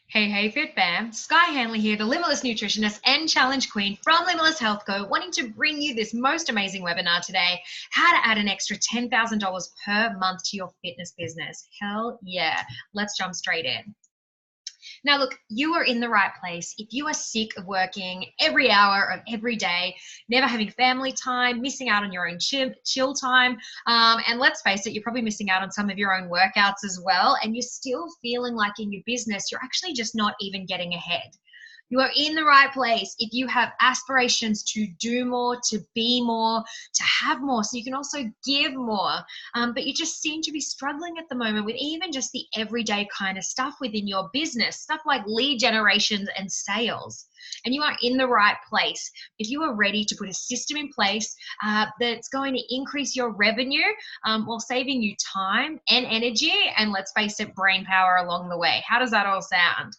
Hey, Fit Fam. Skye Hanley here, the Limitless Nutritionist and Challenge Queen from Limitless Health Co, wanting to bring you this most amazing webinar today, how to add an extra $10,000 per month to your fitness business. Hell yeah. Let's jump straight in. Now, look, you are in the right place. If you are sick of working every hour of every day, never having family time, missing out on your own chill time, and let's face it, you're probably missing out on some of your own workouts as well, and you're still feeling like in your business, you're actually just not even getting ahead. You are in the right place if you have aspirations to do more, to be more, to have more, so you can also give more. But you just seem to be struggling at the moment with even just the everyday kind of stuff within your business, stuff like lead generations and sales. And you are in the right place if you are ready to put a system in place that's going to increase your revenue while saving you time and energy, and let's face it, brain power along the way. How does that all sound?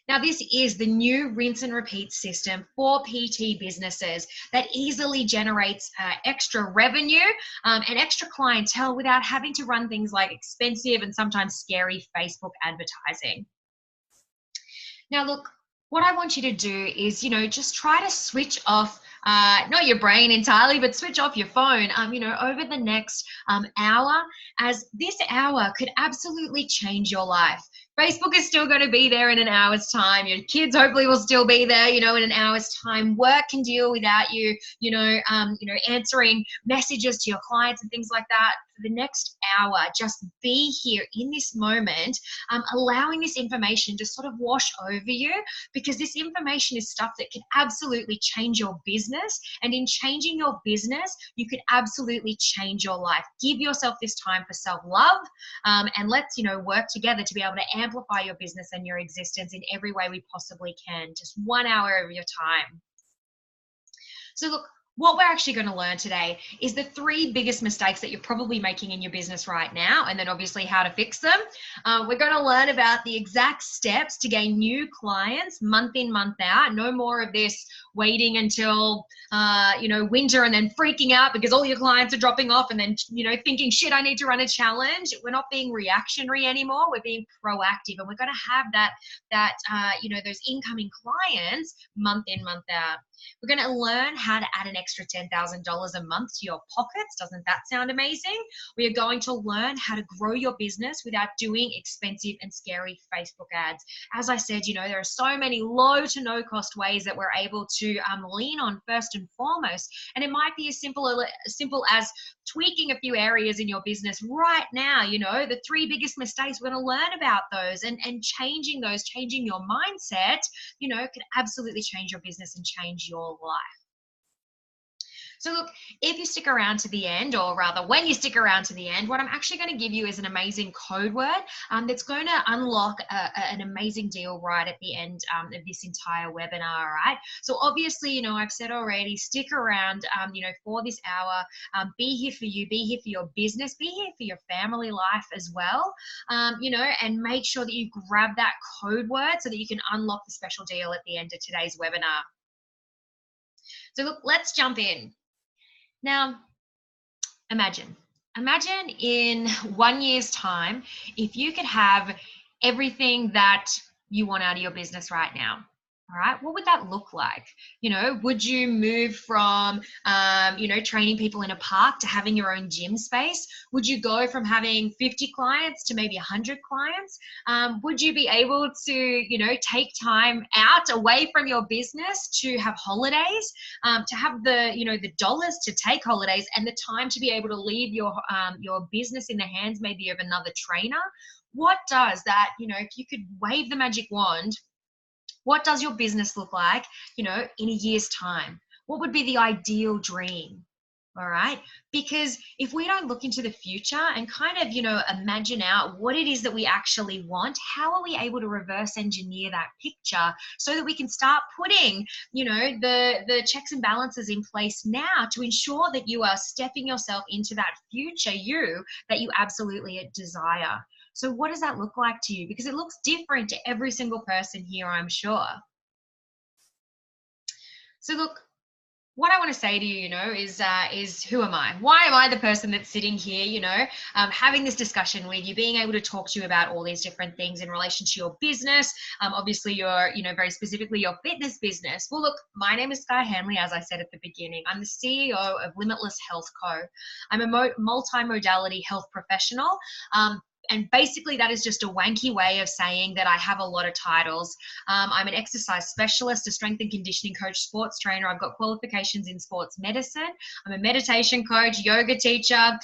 Now, this is the new rinse and repeat system for PT businesses that easily generates extra revenue and extra clientele without having to run things like expensive and sometimes scary Facebook advertising. Now, look, what I want you to do is, just try to switch off, not your brain entirely, but switch off your phone, over the next hour, as this hour could absolutely change your life. Facebook is still going to be there in an hour's time. Your kids hopefully will still be there, in an hour's time. Work can deal without you, answering messages to your clients and things like that. For the next hour, just be here in this moment, allowing this information to sort of wash over you, because this information is stuff that can absolutely change your business. And in changing your business, you could absolutely change your life. Give yourself this time for self-love, and let's, work together to be able to amplify your business and your existence in every way we possibly can. Just 1 hour of your time. So look, what we're actually going to learn today is the 3 biggest mistakes that you're probably making in your business right now, and then obviously how to fix them. We're going to learn about the exact steps to gain new clients month in, month out. No more of this waiting until, winter and then freaking out because all your clients are dropping off and then, thinking, shit, I need to run a challenge. We're not being reactionary anymore. We're being proactive, and we're going to have those incoming clients month in, month out. We're going to learn how to add an extra $10,000 a month to your pockets. Doesn't that sound amazing? We are going to learn how to grow your business without doing expensive and scary Facebook ads. As I said, there are so many low to no cost ways that we're able to lean on first and foremost. And it might be as simple as tweaking a few areas in your business right now. The 3 biggest mistakes, we're going to learn about those, and changing your mindset, could absolutely change your business and change your life. So look, if you stick around to the end, or rather when you stick around to the end, what I'm actually going to give you is an amazing code word that's going to unlock an amazing deal right at the end of this entire webinar, all right? So obviously, I've said already, stick around, for this hour. Be here for you, be here for your business, be here for your family life as well, and make sure that you grab that code word so that you can unlock the special deal at the end of today's webinar. So look, let's jump in. Now, imagine in 1 year's time, if you could have everything that you want out of your business right now. All right, what would that look like? Would you move from, training people in a park to having your own gym space? Would you go from having 50 clients to maybe 100 clients? Would you be able to, take time out away from your business to have holidays, to have the dollars to take holidays and the time to be able to leave your business in the hands maybe of another trainer? What does that, if you could wave the magic wand, what does your business look like, in a year's time? What would be the ideal dream? All right. Because if we don't look into the future and kind of, imagine out what it is that we actually want, how are we able to reverse engineer that picture so that we can start putting, the checks and balances in place now to ensure that you are stepping yourself into that future you that you absolutely desire? So what does that look like to you? Because it looks different to every single person here, I'm sure. So look, what I want to say to you, is who am I? Why am I the person that's sitting here, having this discussion with you, being able to talk to you about all these different things in relation to your business, obviously your, very specifically your fitness business. Well, look, my name is Skye Hanley, as I said at the beginning. I'm the CEO of Limitless Health Co. I'm a multi-modality health professional. And basically, that is just a wanky way of saying that I have a lot of titles. I'm an exercise specialist, a strength and conditioning coach, sports trainer. I've got qualifications in sports medicine. I'm a meditation coach, yoga teacher,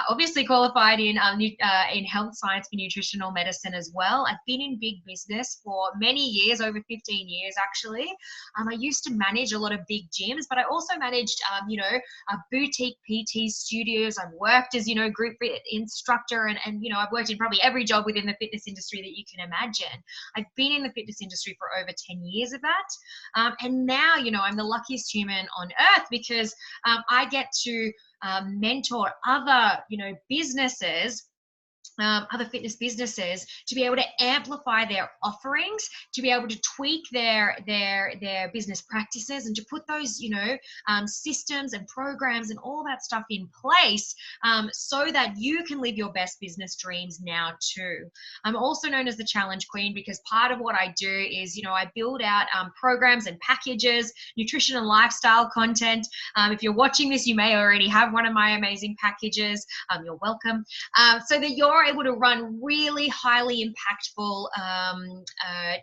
obviously qualified in health science for nutritional medicine as well. I've been in big business for many years, over 15 years actually. I used to manage a lot of big gyms, but I also managed, boutique PT studios. I've worked as, group fit instructor, and I've worked in probably every job within the fitness industry that you can imagine. I've been in the fitness industry for over 10 years of that. And now, I'm the luckiest human on earth because I get to mentor other, businesses, other fitness businesses, to be able to amplify their offerings, to be able to tweak their business practices, and to put those systems and programs and all that stuff in place, so that you can live your best business dreams now too. I'm also known as the Challenge Queen because part of what I do is I build out programs and packages, nutrition and lifestyle content. If you're watching this, you may already have one of my amazing packages. You're welcome. So that you're able to run really highly impactful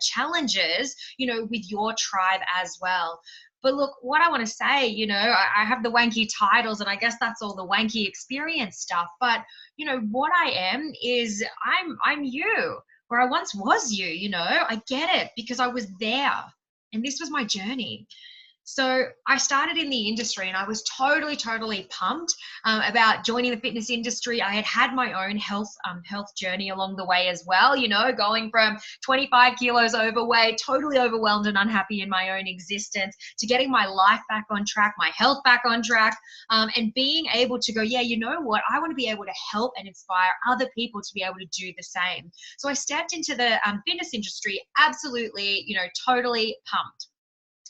challenges, with your tribe as well. But look, what I want to say, I have the wanky titles, and I guess that's all the wanky experience stuff. But, what I am is I'm you, where I once was you, I get it because I was there, and this was my journey. So I started in the industry, and I was totally pumped about joining the fitness industry. I had my own health journey along the way as well, going from 25 kilos overweight, totally overwhelmed and unhappy in my own existence, to getting my life back on track, my health back on track, and being able to go, yeah, you know what, I want to be able to help and inspire other people to be able to do the same. So I stepped into the fitness industry absolutely, totally pumped.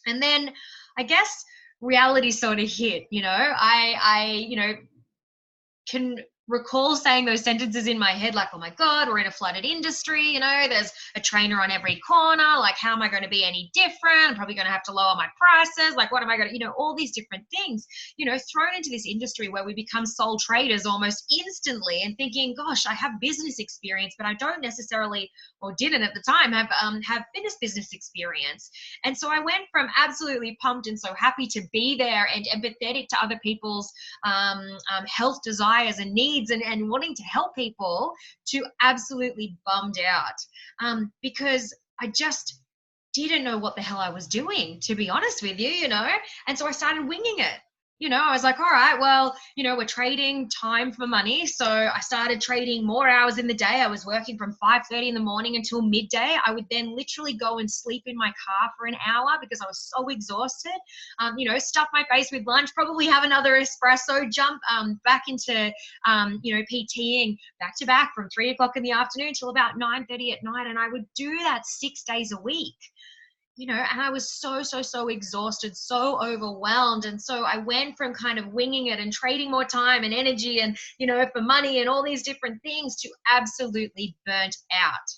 And then I guess reality sort of hit, I can recall saying those sentences in my head, like, oh my God, we're in a flooded industry, there's a trainer on every corner, like, how am I going to be any different? I'm probably going to have to lower my prices, like, what am I going to, all these different things, thrown into this industry where we become sole traders almost instantly, and thinking, gosh, I have business experience, but I don't necessarily, or didn't at the time, have fitness business experience. And so I went from absolutely pumped and so happy to be there and empathetic to other people's health desires and needs, and wanting to help people, to absolutely bummed out, because I just didn't know what the hell I was doing, to be honest with you, and so I started winging it. I was like, all right, well, we're trading time for money. So I started trading more hours in the day. I was working from 5:30 in the morning until midday. I would then literally go and sleep in my car for an hour because I was so exhausted. Stuff my face with lunch, probably have another espresso, jump back into, PTing back to back from 3 o'clock in the afternoon till about 9:30 at night. And I would do that 6 days a week. And I was so exhausted, so overwhelmed. And so I went from kind of winging it and trading more time and energy and, for money and all these different things, to absolutely burnt out.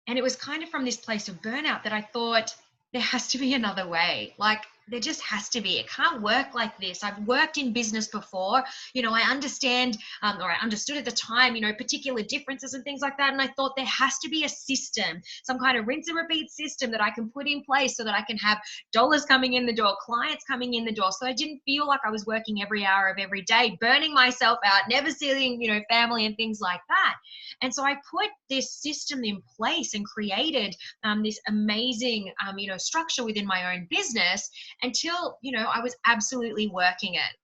And it was kind of from this place of burnout that I thought, there has to be another way. Like, there just has to be. It can't work like this. I've worked in business before. I understand, or I understood at the time, particular differences and things like that. And I thought there has to be a system, some kind of rinse and repeat system that I can put in place so that I can have dollars coming in the door, clients coming in the door. So I didn't feel like I was working every hour of every day, burning myself out, never seeing, family and things like that. And so I put this system in place and created this amazing, structure within my own business, until, I was absolutely working it.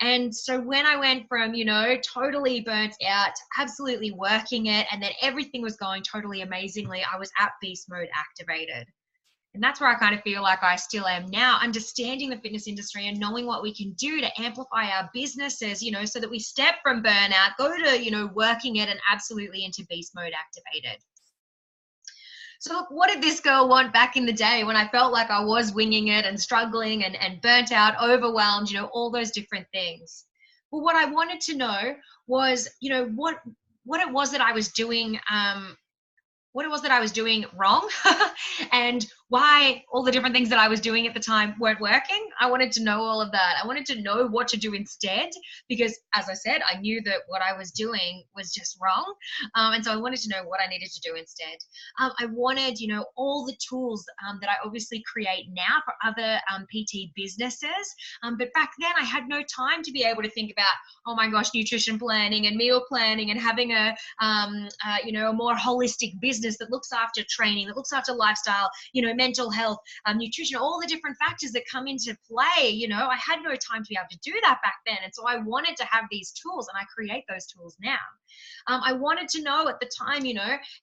And so when I went from, totally burnt out, absolutely working it, and then everything was going totally amazingly, I was at beast mode activated. And that's where I kind of feel like I still am now, understanding the fitness industry and knowing what we can do to amplify our businesses, so that we step from burnout, go to, working it, and absolutely into beast mode activated. So look, what did this girl want back in the day when I felt like I was winging it and struggling and burnt out, overwhelmed, all those different things? Well, what I wanted to know was, what it was that I was doing, wrong and why all the different things that I was doing at the time weren't working. I wanted to know all of that. I wanted to know what to do instead because, as I said, I knew that what I was doing was just wrong. And so I wanted to know what I needed to do instead. I wanted, all the tools that I obviously create now for other PT businesses. But back then I had no time to be able to think about, oh my gosh, nutrition planning and meal planning and having a more holistic business that looks after training, that looks after lifestyle, mental health, nutrition, all the different factors that come into play. I had no time to be able to do that back then. And so I wanted to have these tools, and I create those tools now. I wanted to know at the time,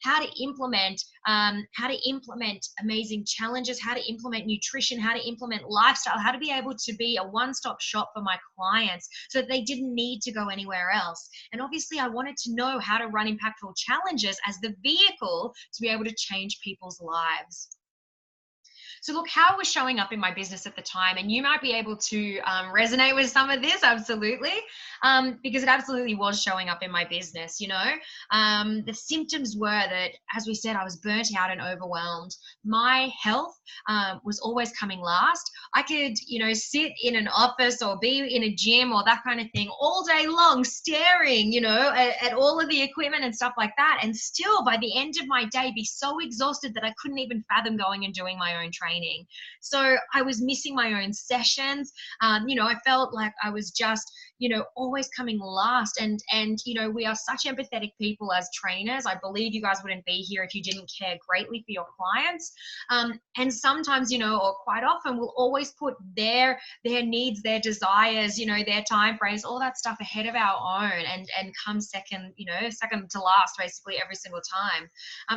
how to implement amazing challenges, how to implement nutrition, how to implement lifestyle, how to be able to be a one-stop shop for my clients so that they didn't need to go anywhere else. And obviously I wanted to know how to run impactful challenges as the vehicle to be able to change people's lives. So look, how it was showing up in my business at the time, and you might be able to resonate with some of this, absolutely, because it absolutely was showing up in my business. The symptoms were that, as we said, I was burnt out and overwhelmed. My health was always coming last. I could, sit in an office or be in a gym or that kind of thing all day long, staring, at all of the equipment and stuff like that, and still by the end of my day be so exhausted that I couldn't even fathom going and doing my own training. So I was missing my own sessions. I felt like I was just, always coming last. And we are such empathetic people as trainers. I believe you guys wouldn't be here if you didn't care greatly for your clients. And sometimes, or quite often, we'll always put their needs, their desires, their time frames, all that stuff ahead of our own and come second to last basically every single time.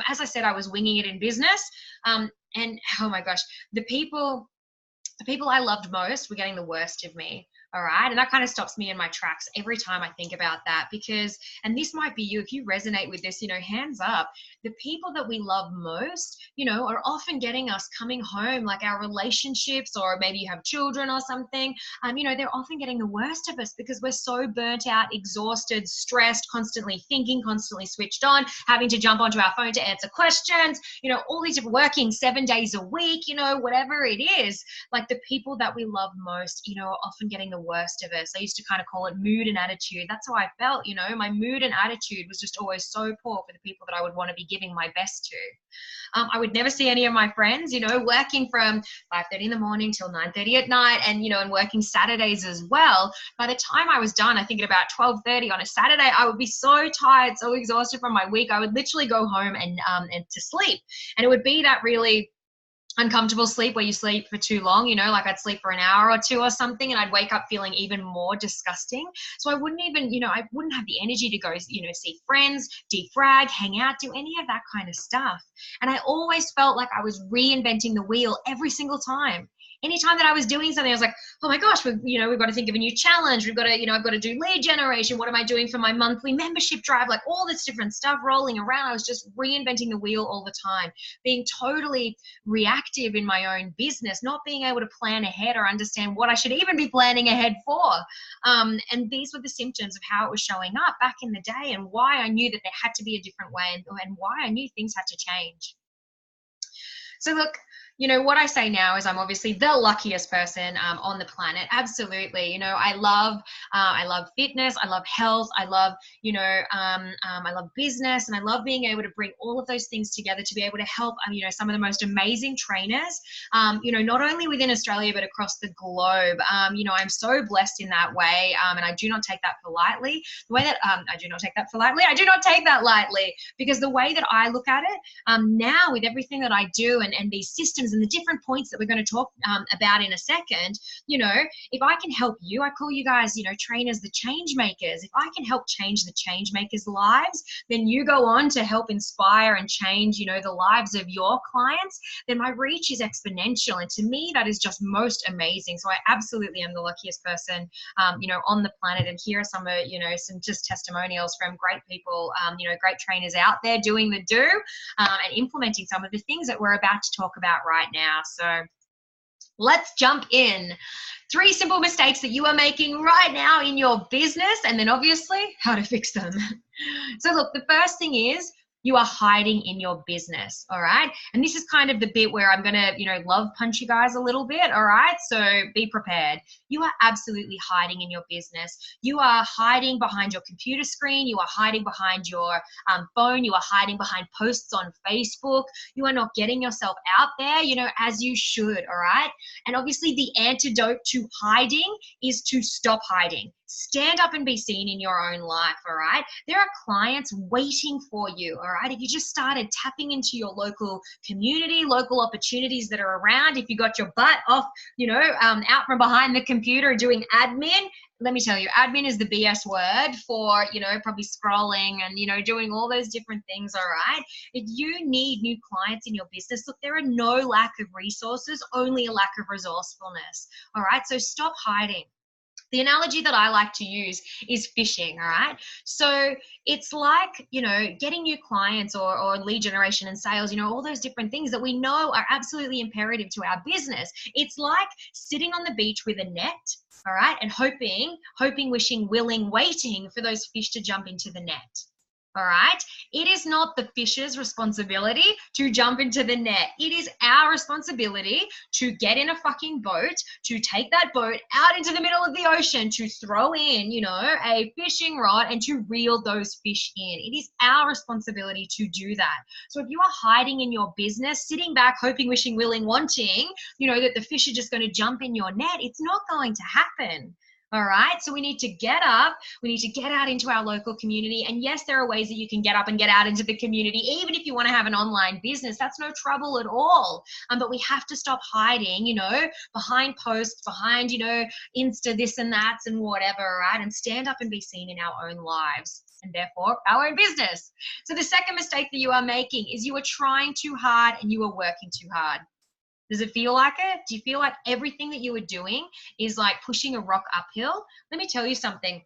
As I said, I was winging it in business. And oh my gosh, the people I loved most were getting the worst of me. All right. And that kind of stops me in my tracks every time I think about that, because, and this might be you, if you resonate with this, hands up, the people that we love most, are often getting us coming home, like our relationships, or maybe you have children or something, they're often getting the worst of us because we're so burnt out, exhausted, stressed, constantly thinking, constantly switched on, having to jump onto our phone to answer questions, all these different, working 7 days a week, whatever it is, like the people that we love most, are often getting the worst of us. I used to kind of call it mood and attitude. That's how I felt, my mood and attitude was just always so poor for the people that I would want to be giving my best to. I would never see any of my friends, working from 5:30 in the morning till 9:30 at night, and and working Saturdays as well. By the time I was done, I think at about 12:30 on a Saturday, I would be so tired, so exhausted from my week. I would literally go home and to sleep, and it would be that really uncomfortable sleep where you sleep for too long, like I'd sleep for an hour or two or something, and I'd wake up feeling even more disgusting. So I wouldn't even, I wouldn't have the energy to go, see friends, defrag, hang out, do any of that kind of stuff. And I always felt like I was reinventing the wheel every single time. Anytime that I was doing something, I was like, oh my gosh, we've got to think of a new challenge. We've got to, I've got to do lead generation. What am I doing for my monthly membership drive? Like all this different stuff rolling around. I was just reinventing the wheel all the time, being totally reactive in my own business, not being able to plan ahead or understand what I should even be planning ahead for. And these were the symptoms of how it was showing up back in the day, and why I knew that there had to be a different way, and why I knew things had to change. So look, what I say now is I'm obviously the luckiest person on the planet. Absolutely. I love fitness. I love health. I love, I love business, and I love being able to bring all of those things together to be able to help, some of the most amazing trainers, not only within Australia, but across the globe. I'm so blessed in that way. And I do not take that for lightly. The way that, I do not take that for lightly. I do not take that lightly, because the way that I look at it now with everything that I do and these systems systems and the different points that we're going to talk about in a second, you know, if I can help you, I call you guys, you know, trainers, the change makers. If I can help change the change makers' lives, then you go on to help inspire and change, you know, the lives of your clients, then my reach is exponential. And to me, that is just most amazing. So I absolutely am the luckiest person, you know, on the planet. And here are some of, you know, some just testimonials from great people, you know, great trainers out there doing the do and implementing some of the things that we're about to talk about right now. So let's jump in. 3 simple mistakes that you are making right now in your business, and then obviously how to fix them. So look, the first thing is you are hiding in your business, all right? And this is kind of the bit where I'm gonna, you know, love punch you guys a little bit, all right? So be prepared. You are absolutely hiding in your business. You are hiding behind your computer screen. You are hiding behind your phone. You are hiding behind posts on Facebook. You are not getting yourself out there, you know, as you should, all right? And obviously the antidote to hiding is to stop hiding. Stand up and be seen in your own life, all right? There are clients waiting for you, all right? If you just started tapping into your local community, local opportunities that are around, if you got your butt off, you know, out from behind the computer doing admin, let me tell you, admin is the BS word for, you know, probably scrolling and, you know, doing all those different things, all right? If you need new clients in your business, look, there are no lack of resources, only a lack of resourcefulness, all right? So stop hiding. The analogy that I like to use is fishing, all right? So it's like, you know, getting new clients or lead generation and sales, you know, all those different things that we know are absolutely imperative to our business. It's like sitting on the beach with a net, all right, and hoping, wishing, willing, waiting for those fish to jump into the net. All right. It is not the fish's responsibility to jump into the net. It is our responsibility to get in a fucking boat, to take that boat out into the middle of the ocean, to throw in, you know, a fishing rod and to reel those fish in. It is our responsibility to do that. So if you are hiding in your business, sitting back, hoping, wishing, willing, wanting, you know, that the fish are just going to jump in your net, it's not going to happen. All right. So we need to get up. We need to get out into our local community. And yes, there are ways that you can get up and get out into the community. Even if you want to have an online business, that's no trouble at all. But we have to stop hiding, you know, behind posts, behind, you know, Insta this and that and whatever, right? And stand up and be seen in our own lives and therefore our own business. So the second mistake that you are making is you are trying too hard and you are working too hard. Does it feel like it? Do you feel like everything that you are doing is like pushing a rock uphill? Let me tell you something.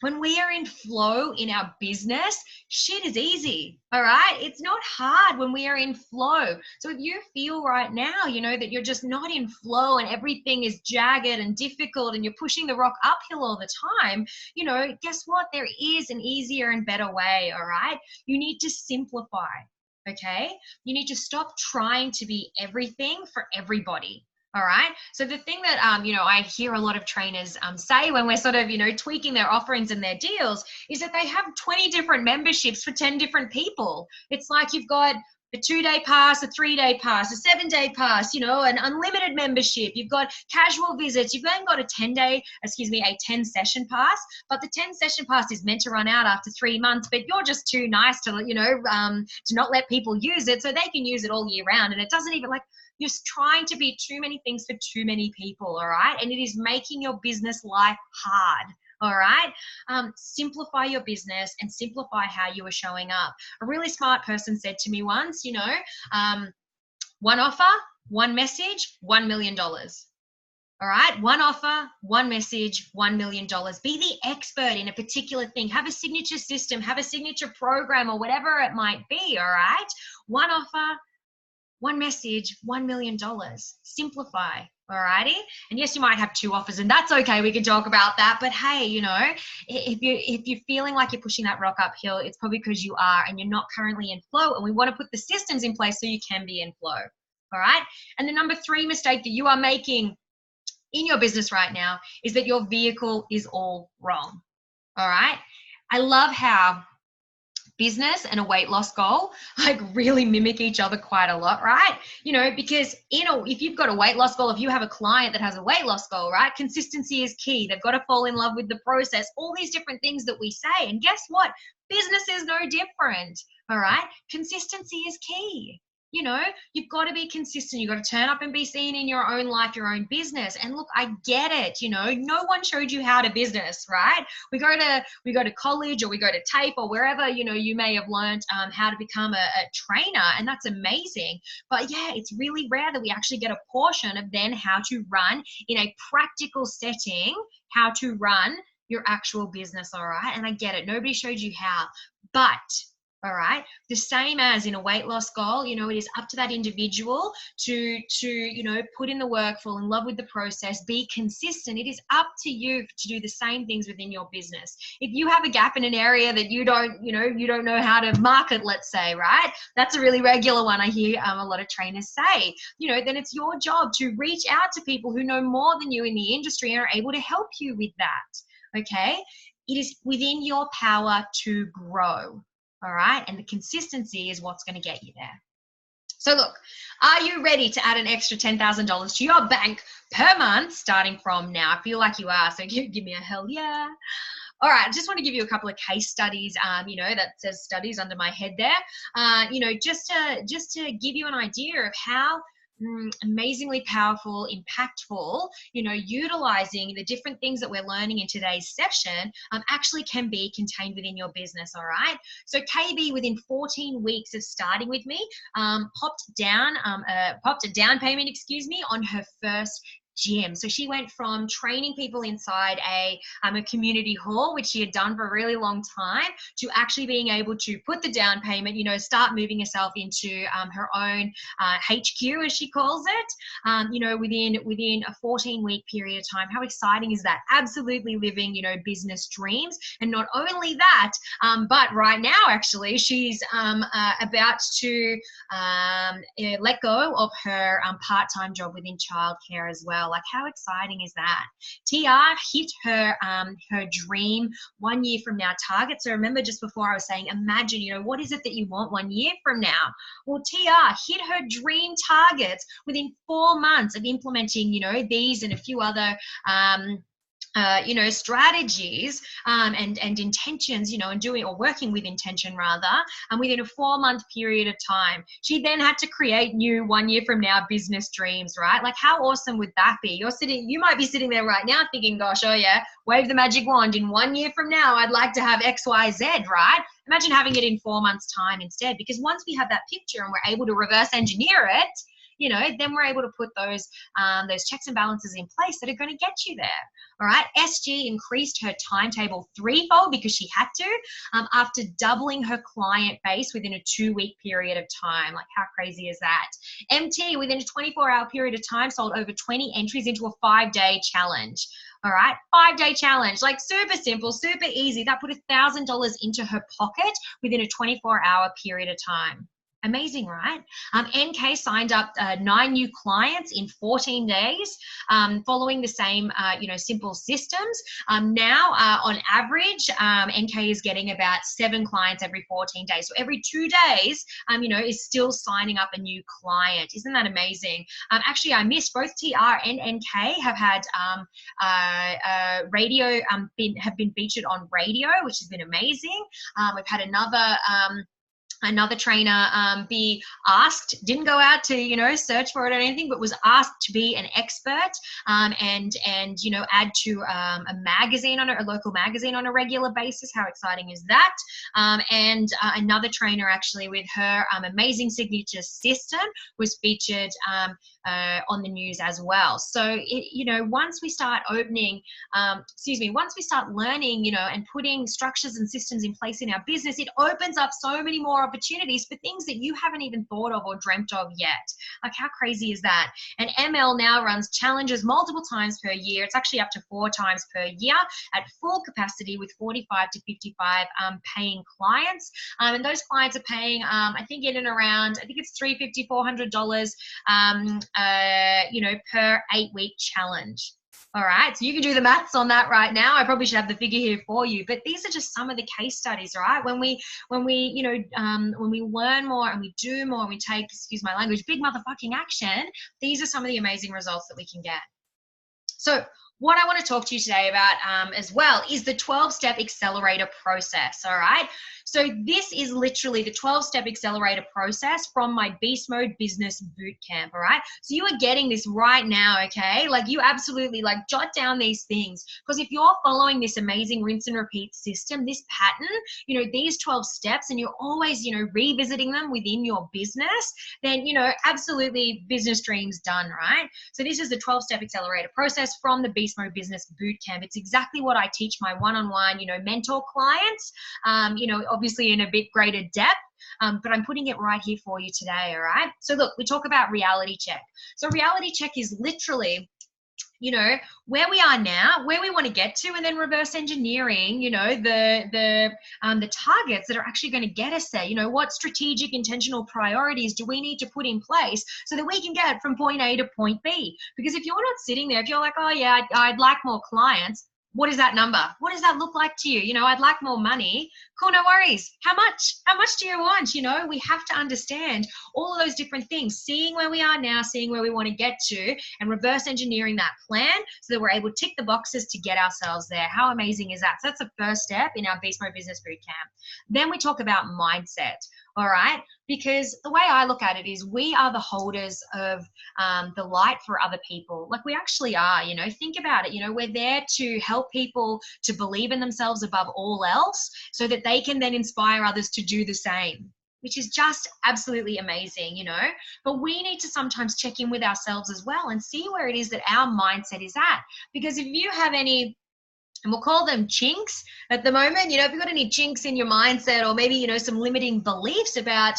When we are in flow in our business, shit is easy, all right? It's not hard when we are in flow. So if you feel right now, you know, that you're just not in flow and everything is jagged and difficult and you're pushing the rock uphill all the time, you know, guess what? There is an easier and better way, all right? You need to simplify. Okay, you need to stop trying to be everything for everybody. All right. So the thing that, you know, I hear a lot of trainers say when we're sort of, you know, tweaking their offerings and their deals is that they have 20 different memberships for 10 different people. It's like you've got a 2-day pass, a 3-day pass, a 7-day pass, you know, an unlimited membership. You've got casual visits. You've then got a 10-session pass, but the 10-session pass is meant to run out after 3 months, but you're just too nice to, you know, to not let people use it so they can use it all year round. And it doesn't even like, you're trying to be too many things for too many people, all right? And it is making your business life hard. All right. Simplify your business and simplify how you are showing up. A really smart person said to me once, you know, one offer, one message, $1 million. All right. One offer, one message, $1 million. Be the expert in a particular thing. Have a signature system, have a signature program or whatever it might be. All right. One offer, one message, $1 million. Simplify. Alrighty. And yes, you might have 2 offers and that's okay. We can talk about that. But hey, you know, if you're feeling like you're pushing that rock uphill, it's probably because you are and you're not currently in flow. And we want to put the systems in place so you can be in flow. All right. And the number 3 mistake that you are making in your business right now is that your vehicle is all wrong. All right. I love how business and a weight loss goal like really mimic each other quite a lot, right? You know, because if you've got a weight loss goal, if you have a client that has a weight loss goal, right, consistency is key. They've got to fall in love with the process, all these different things that we say. And guess what? Business is no different. All right. Consistency is key. You know, you've got to be consistent. You've got to turn up and be seen in your own life, your own business. And look, I get it. You know, no one showed you how to business, right? We go to college, or we go to TAPE, or wherever, you know, you may have learned how to become a trainer, and that's amazing. But yeah, it's really rare that we actually get a portion of then how to run in a practical setting, how to run your actual business. All right. And I get it. Nobody showed you how, but all right, the same as in a weight loss goal, you know, it is up to that individual to you know, put in the work, fall in love with the process, be consistent. It is up to you to do the same things within your business. If you have a gap in an area that you don't know how to market, let's say, right? That's a really regular one I hear a lot of trainers say. You know, then it's your job to reach out to people who know more than you in the industry and are able to help you with that. Okay, it is within your power to grow. All right. And the consistency is what's going to get you there. So look, are you ready to add an extra $10,000 to your bank per month starting from now? I feel like you are. So give me a hell yeah. All right, I just want to give you a couple of case studies, you know, that says studies under my head there, you know, just to give you an idea of how amazingly powerful, impactful, you know, utilizing the different things that we're learning in today's session actually can be contained within your business. All right. So KB, within 14 weeks of starting with me, popped a down payment, on her first gym. So she went from training people inside a community hall, which she had done for a really long time, to actually being able to put the down payment, you know, start moving herself into her own HQ, as she calls it, you know, within a 14-week period of time. How exciting is that? Absolutely living, you know, business dreams. And not only that, but right now, actually, she's about to let go of her part-time job within childcare as well. Like, how exciting is that? TR hit her dream 1 year from now target. So remember, just before I was saying, imagine, you know, what is it that you want 1 year from now? Well, TR hit her dream targets within 4 months of implementing, you know, these and a few other you know, strategies and intentions, you know, and doing or working with intention rather, and within a 4-month period of time. She then had to create new 1 year from now business dreams, right? Like, how awesome would that be? You might be sitting there right now thinking, gosh, oh yeah, wave the magic wand. In 1 year from now, I'd like to have X, Y, Z, right? Imagine having it in 4 months' time instead, because once we have that picture and we're able to reverse engineer it, you know, then we're able to put those checks and balances in place that are going to get you there. All right. SG increased her timetable threefold because she had to after doubling her client base within a 2-week period of time. Like, how crazy is that? MT, within a 24-hour period of time, sold over 20 entries into a 5-day challenge. All right, 5-day challenge, like super simple, super easy. That put $1,000 into her pocket within a 24-hour period of time. Amazing, right? NK signed up 9 new clients in 14 days, following the same, you know, simple systems. Now, on average, NK is getting about 7 clients every 14 days. So every 2 days, you know, is still signing up a new client. Isn't that amazing? Actually, I missed both TR and NK have had radio, have been featured on radio, which has been amazing. We've had another trainer be asked, didn't go out to, you know, search for it or anything, but was asked to be an expert and you know, add to a magazine, a local magazine on a regular basis. How exciting is that? And another trainer, actually, with her amazing signature system, was featured on the news as well. So, you know, once we start once we start learning, you know, and putting structures and systems in place in our business, it opens up so many more opportunities for things that you haven't even thought of or dreamt of yet. Like, how crazy is that? And ML now runs challenges multiple times per year. It's actually up to 4 times per year at full capacity with 45 to 55 paying clients. And those clients are paying, I think, in and around, I think it's $350, $400, you know, per 8-week challenge. All right, so you can do the maths on that right now. I probably should have the figure here for you, but these are just some of the case studies, right? When we, you know, when we learn more and we do more and we take, excuse my language, big motherfucking action, these are some of the amazing results that we can get. So what I want to talk to you today about as well is the 12-step accelerator process, all right? So this is literally the 12-step accelerator process from my Beast Mode Business Bootcamp, all right? So you are getting this right now, okay? Like you absolutely like jot down these things, because if you're following this amazing rinse and repeat system, this pattern, you know, these 12 steps, and you're always, you know, revisiting them within your business, then, you know, absolutely business dreams done, right? So this is the 12-step accelerator process from the Beast Mode Business Bootcamp. It's exactly what I teach my one-on-one, you know, mentor clients, you know, obviously in a bit greater depth, but I'm putting it right here for you today, all right? So look, we talk about reality check. So reality check is literally, you know, where we are now, where we want to get to, and then reverse engineering, you know, the targets that are actually going to get us there. You know, what strategic intentional priorities do we need to put in place so that we can get from point A to point B? Because if you're not sitting there, if you're like, oh yeah, I'd like more clients, what is that number? What does that look like to you? You know, I'd like more money. Cool, no worries. How much? How much do you want? You know, we have to understand all of those different things, seeing where we are now, seeing where we want to get to, and reverse engineering that plan so that we're able to tick the boxes to get ourselves there. How amazing is that? So that's the first step in our Beast Mode Business Bootcamp. Then we talk about mindset. All right, because the way I look at it is we are the holders of the light for other people. Like we actually are, you know, think about it. You know, we're there to help people to believe in themselves above all else so that they can then inspire others to do the same, which is just absolutely amazing, you know. But we need to sometimes check in with ourselves as well and see where it is that our mindset is at. Because if you have any, and we'll call them chinks at the moment, you know, if you've got any chinks in your mindset, or maybe, you know, some limiting beliefs about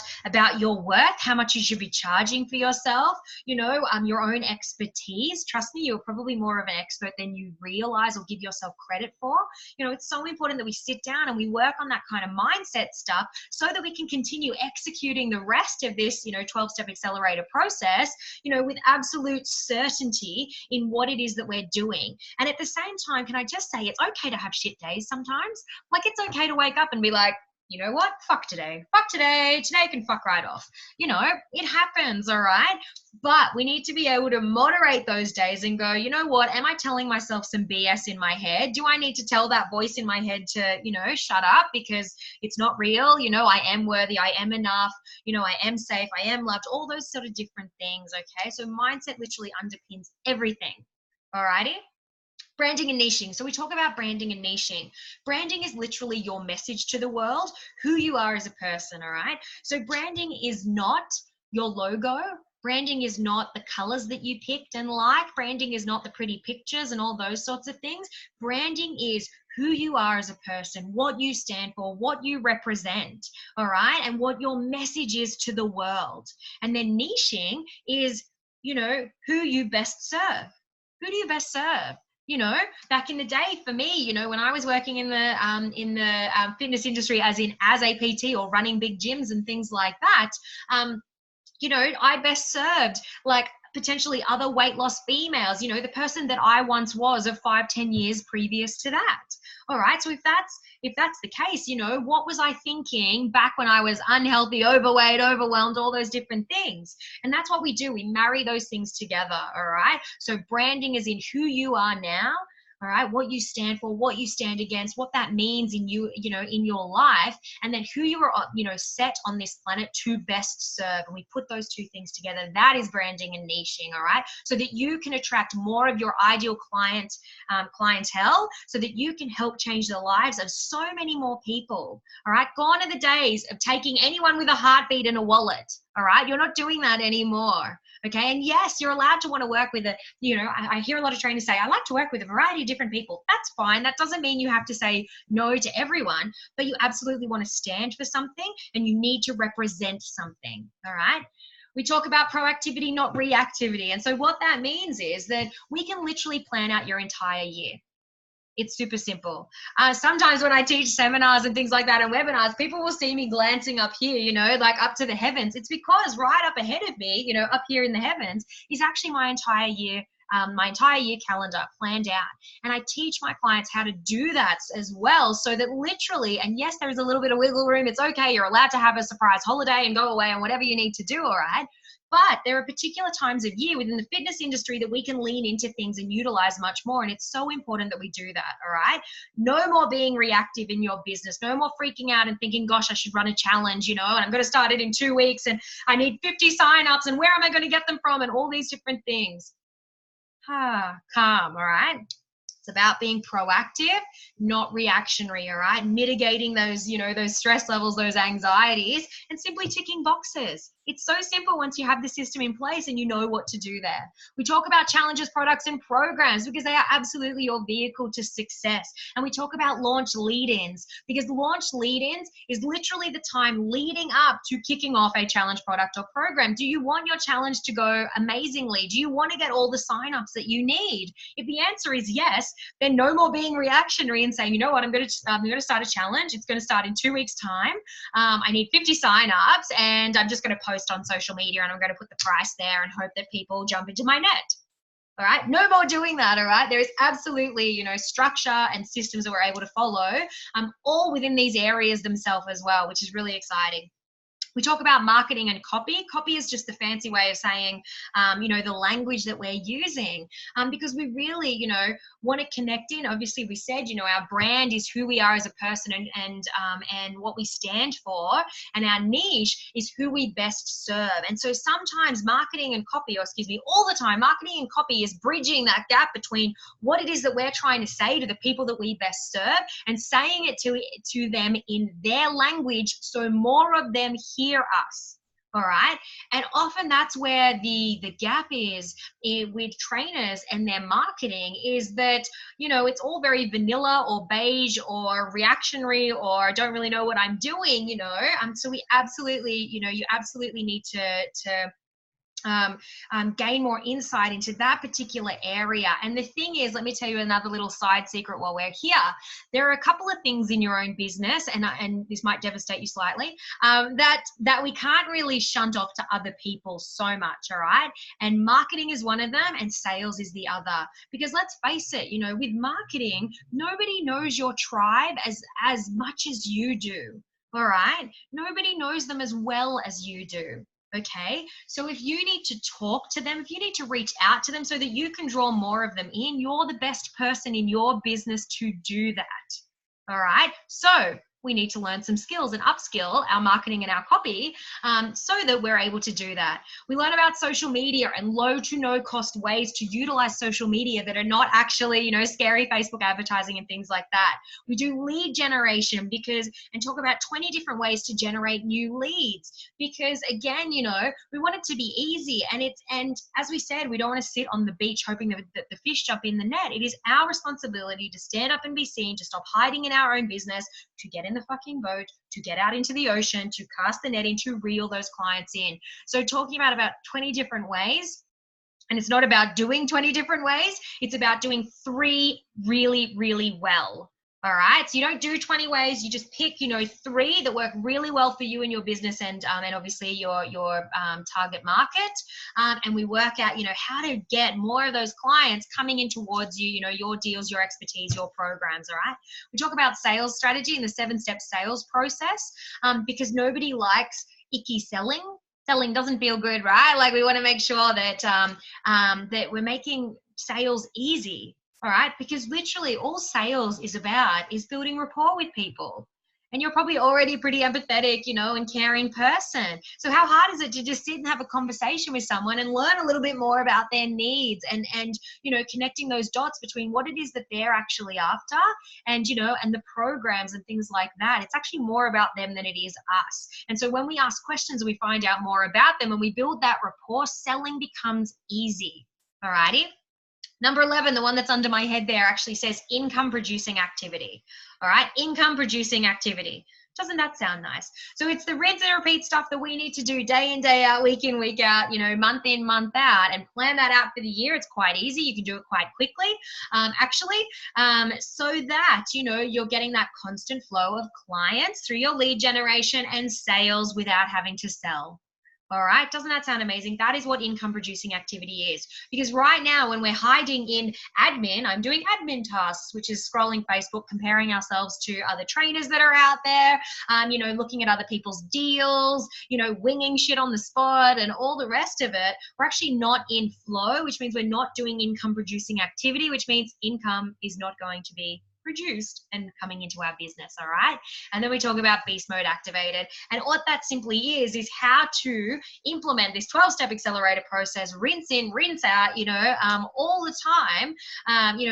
your worth, how much you should be charging for yourself, you know, your own expertise. Trust me, you're probably more of an expert than you realize or give yourself credit for. You know, it's so important that we sit down and we work on that kind of mindset stuff so that we can continue executing the rest of this, you know, 12-step accelerator process, you know, with absolute certainty in what it is that we're doing. And at the same time, can I just say, it's okay to have shit days sometimes. Like it's okay to wake up and be like, you know what? Fuck today. Fuck today. Today can fuck right off. You know, it happens, all right? But we need to be able to moderate those days and go, you know what? Am I telling myself some BS in my head? Do I need to tell that voice in my head to, you know, shut up because it's not real? You know, I am worthy. I am enough. You know, I am safe. I am loved. All those sort of different things, okay? So mindset literally underpins everything, all righty? Branding and niching. So we talk about branding and niching. Branding is literally your message to the world, who you are as a person, all right? So branding is not your logo. Branding is not the colors that you picked and like. Branding is not the pretty pictures and all those sorts of things. Branding is who you are as a person, what you stand for, what you represent, all right? And what your message is to the world. And then niching is, you know, who you best serve. Who do you best serve? You know, back in the day for me, you know, when I was working in the fitness industry as a PT or running big gyms and things like that, you know, I best served like potentially other weight loss females, you know, the person that I once was of 5-10 years previous to that. All right. So if that's the case, you know, what was I thinking back when I was unhealthy, overweight, overwhelmed, all those different things? And that's what we do. We marry those things together. All right. So branding is in who you are now. All right, what you stand for, what you stand against, what that means in you, you know, in your life, and then who you are, you know, set on this planet to best serve. And we put those two things together. That is branding and niching, all right? So that you can attract more of your ideal clientele, so that you can help change the lives of so many more people, all right? Gone are the days of taking anyone with a heartbeat and a wallet, all right? You're not doing that anymore. Okay. And yes, you're allowed to want to work with I hear a lot of trainers say, I like to work with a variety of different people. That's fine. That doesn't mean you have to say no to everyone, but you absolutely want to stand for something and you need to represent something. All right. We talk about proactivity, not reactivity. And so what that means is that we can literally plan out your entire year. It's super simple. Sometimes when I teach seminars and things like that and webinars, people will see me glancing up here, you know, like up to the heavens. It's because right up ahead of me, you know, up here in the heavens is actually my entire year my entire year calendar planned out. And I teach my clients how to do that as well, so that literally, and yes, there is a little bit of wiggle room. It's okay. You're allowed to have a surprise holiday and go away and whatever you need to do, all right? But there are particular times of year within the fitness industry that we can lean into things and utilize much more. And it's so important that we do that, all right? No more being reactive in your business. No more freaking out and thinking, gosh, I should run a challenge, and I'm going to start it in 2 weeks and I need 50 signups and where am I going to get them from and all these different things. Calm, all right? It's about being proactive, not reactionary, all right? Mitigating those, those stress levels, those anxieties, and simply ticking boxes. It's so simple once you have the system in place and you know what to do there. We talk about challenges, products, and programs because they are absolutely your vehicle to success. And we talk about launch lead-ins because launch lead-ins is literally the time leading up to kicking off a challenge, product, or program. Do you want your challenge to go amazingly? Do you want to get all the signups that you need? If the answer is yes, then no more being reactionary and saying, you know what, I'm going to start a challenge. It's going to start in 2 weeks' time. I need 50 signups, and I'm just going to post on social media, and I'm going to put the price there and hope that people jump into my net. All right, no more doing that. All right, there is absolutely, structure and systems that we're able to follow, all within these areas themselves as well, which is really exciting. We talk about marketing and copy. Copy is just the fancy way of saying, the language that we're using, because we really, want to connect in. Obviously, we said, our brand is who we are as a person and what we stand for, and our niche is who we best serve. And so sometimes marketing and copy, all the time, marketing and copy is bridging that gap between what it is that we're trying to say to the people that we best serve and saying it to them in their language, so more of them hear us. All right. And often that's where the gap is with trainers and their marketing, is that, it's all very vanilla or beige or reactionary or don't really know what I'm doing, so we absolutely, you absolutely need to gain more insight into that particular area. And the thing is, let me tell you another little side secret while we're here. There are a couple of things in your own business, and this might devastate you slightly, that we can't really shunt off to other people so much, all right? And marketing is one of them, and sales is the other. Because let's face it, with marketing, nobody knows your tribe as much as you do, all right? Nobody knows them as well as you do. Okay, so if you need to talk to them, if you need to reach out to them so that you can draw more of them in, you're the best person in your business to do that. All right, so we need to learn some skills and upskill our marketing and our copy so that we're able to do that. We learn about social media and low to no cost ways to utilize social media that are not actually, scary Facebook advertising and things like that. We do lead generation and talk about 20 different ways to generate new leads because again, we want it to be easy and as we said, we don't want to sit on the beach hoping that the fish jump in the net. It is our responsibility to stand up and be seen, to stop hiding in our own business, to get in the fucking boat, to get out into the ocean, to cast the net in, to reel those clients in. So talking about 20 different ways, and it's not about doing 20 different ways, it's about doing 3 really, really well. All right, so you don't do 20 ways, you just pick, 3 that work really well for you and your business and obviously your target market. And we work out, how to get more of those clients coming in towards you, your deals, your expertise, your programs, all right? We talk about sales strategy and the 7-step sales process because nobody likes icky selling. Selling doesn't feel good, right? Like we want to make sure that, that we're making sales easy. All right, because literally all sales is about is building rapport with people. And you're probably already pretty empathetic, and caring person. So how hard is it to just sit and have a conversation with someone and learn a little bit more about their needs and connecting those dots between what it is that they're actually after and, and the programs and things like that. It's actually more about them than it is us. And so when we ask questions, we find out more about them and we build that rapport, selling becomes easy. All righty. Number 11, the one that's under my head there actually says income producing activity. All right, income producing activity. Doesn't that sound nice? So it's the rinse and repeat stuff that we need to do day in, day out, week in, week out, month in, month out, and plan that out for the year. It's quite easy. You can do it quite quickly, so that, you're getting that constant flow of clients through your lead generation and sales without having to sell. All right, doesn't that sound amazing? That is what income producing activity is. Because right now, when we're hiding in admin, I'm doing admin tasks, which is scrolling Facebook, comparing ourselves to other trainers that are out there, looking at other people's deals, winging shit on the spot and all the rest of it. We're actually not in flow, which means we're not doing income producing activity, which means income is not going to be produced and coming into our business. All right. And then we talk about beast mode activated. And what that simply is how to implement this 12-step accelerator process, rinse in, rinse out, all the time,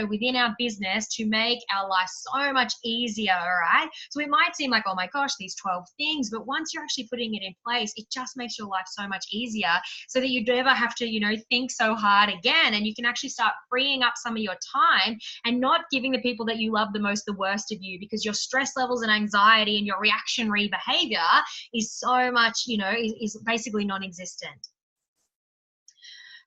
within our business to make our life so much easier. All right. So it might seem like, oh my gosh, these 12 things, but once you're actually putting it in place, it just makes your life so much easier so that you never have to, think so hard again. And you can actually start freeing up some of your time and not giving the people that you love the most the worst of you, because your stress levels and anxiety and your reactionary behavior is so much, is basically non-existent.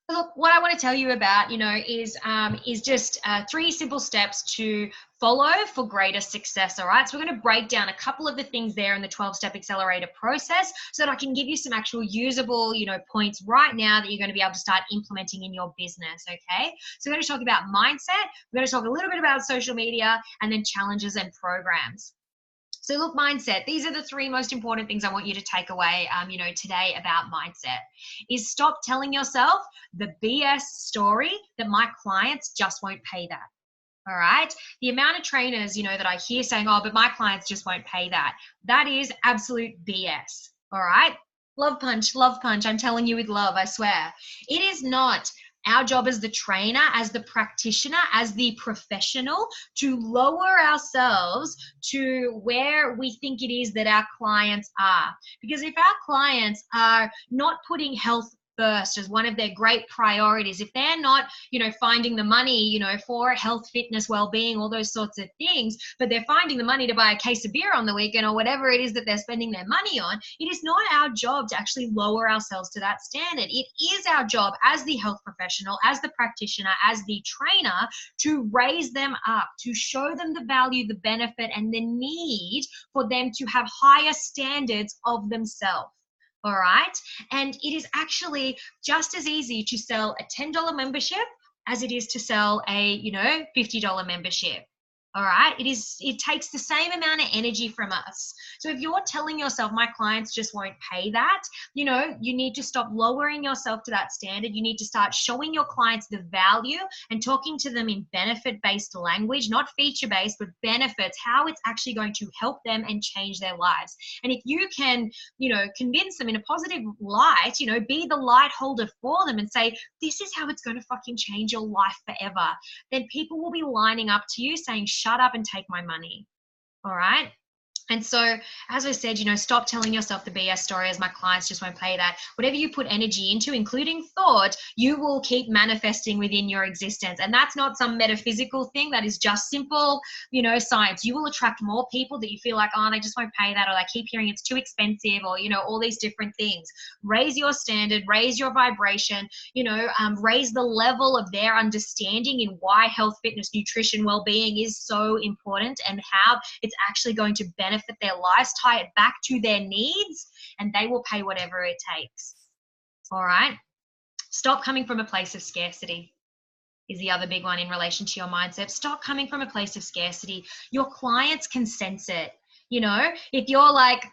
Look, what I want to tell you about, is just 3 simple steps to follow for greater success. All right. So we're going to break down a couple of the things there in the 12-step accelerator process so that I can give you some actual usable, points right now that you're going to be able to start implementing in your business. Okay. So we're going to talk about mindset. We're going to talk a little bit about social media, and then challenges and programs. So look, mindset, these are the 3 most important things I want you to take away, today about mindset is stop telling yourself the BS story that my clients just won't pay that. All right. The amount of trainers, that I hear saying, oh, but my clients just won't pay that. That is absolute BS. All right. Love punch, love punch. I'm telling you with love, I swear. It is not our job as the trainer, as the practitioner, as the professional to lower ourselves to where we think it is that our clients are. Because if our clients are not putting health first as one of their great priorities, if they're not, finding the money, for health, fitness, well-being, all those sorts of things, but they're finding the money to buy a case of beer on the weekend or whatever it is that they're spending their money on, it is not our job to actually lower ourselves to that standard. It is our job as the health professional, as the practitioner, as the trainer to raise them up, to show them the value, the benefit, and the need for them to have higher standards of themselves. All right. And it is actually just as easy to sell a $10 membership as it is to sell a, $50 membership. All right. It takes the same amount of energy from us. So if you're telling yourself my clients just won't pay that, you need to stop lowering yourself to that standard. You need to start showing your clients the value and talking to them in benefit-based language, not feature-based, but benefits, how it's actually going to help them and change their lives. And if you can, convince them in a positive light, be the light holder for them and say, this is how it's going to fucking change your life forever, then people will be lining up to you saying, shut up and take my money. All right. And so, as I said, stop telling yourself the BS story as my clients just won't pay that. Whatever you put energy into, including thought, you will keep manifesting within your existence. And that's not some metaphysical thing. That is just simple, science. You will attract more people that you feel like, oh, they just won't pay that, or they keep hearing it's too expensive, or, all these different things. Raise your standard, raise your vibration, raise the level of their understanding in why health, fitness, nutrition, well-being is so important and how it's actually going to benefit their lives, tie it back to their needs, and they will pay whatever it takes. All right. Stop coming from a place of scarcity is the other big one in relation to your mindset. Stop coming from a place of scarcity. Your clients can sense it. If you're like,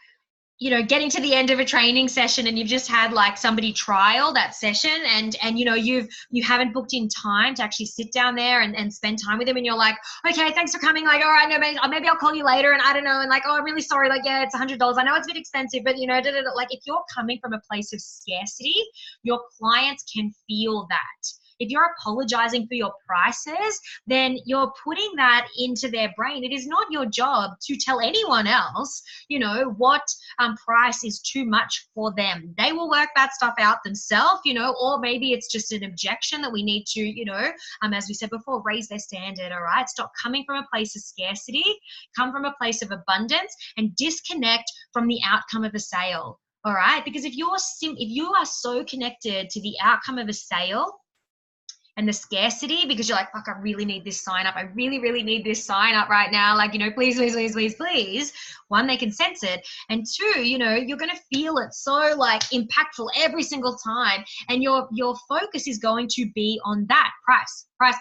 getting to the end of a training session and you've just had like somebody trial that session and you haven't booked in time to actually sit down there and spend time with them, and you're like, okay, thanks for coming. Like, all right, no, maybe I'll call you later. And I don't know. And like, oh, I'm really sorry. Like, yeah, it's $100. I know it's a bit expensive, but like if you're coming from a place of scarcity, your clients can feel that. If you're apologizing for your prices, then you're putting that into their brain. It is not your job to tell anyone else, what price is too much for them. They will work that stuff out themselves, or maybe it's just an objection that we need to, as we said before, raise their standard. All right. Stop coming from a place of scarcity, come from a place of abundance, and disconnect from the outcome of a sale. All right. Because if you are so connected to the outcome of a sale, and the scarcity, because you're like, fuck, I really need this sign up. I really, really need this sign up right now. Like, please, please, please, please, please. One, they can sense it. And two, you're going to feel it so like impactful every single time. And your focus is going to be on that price. Oh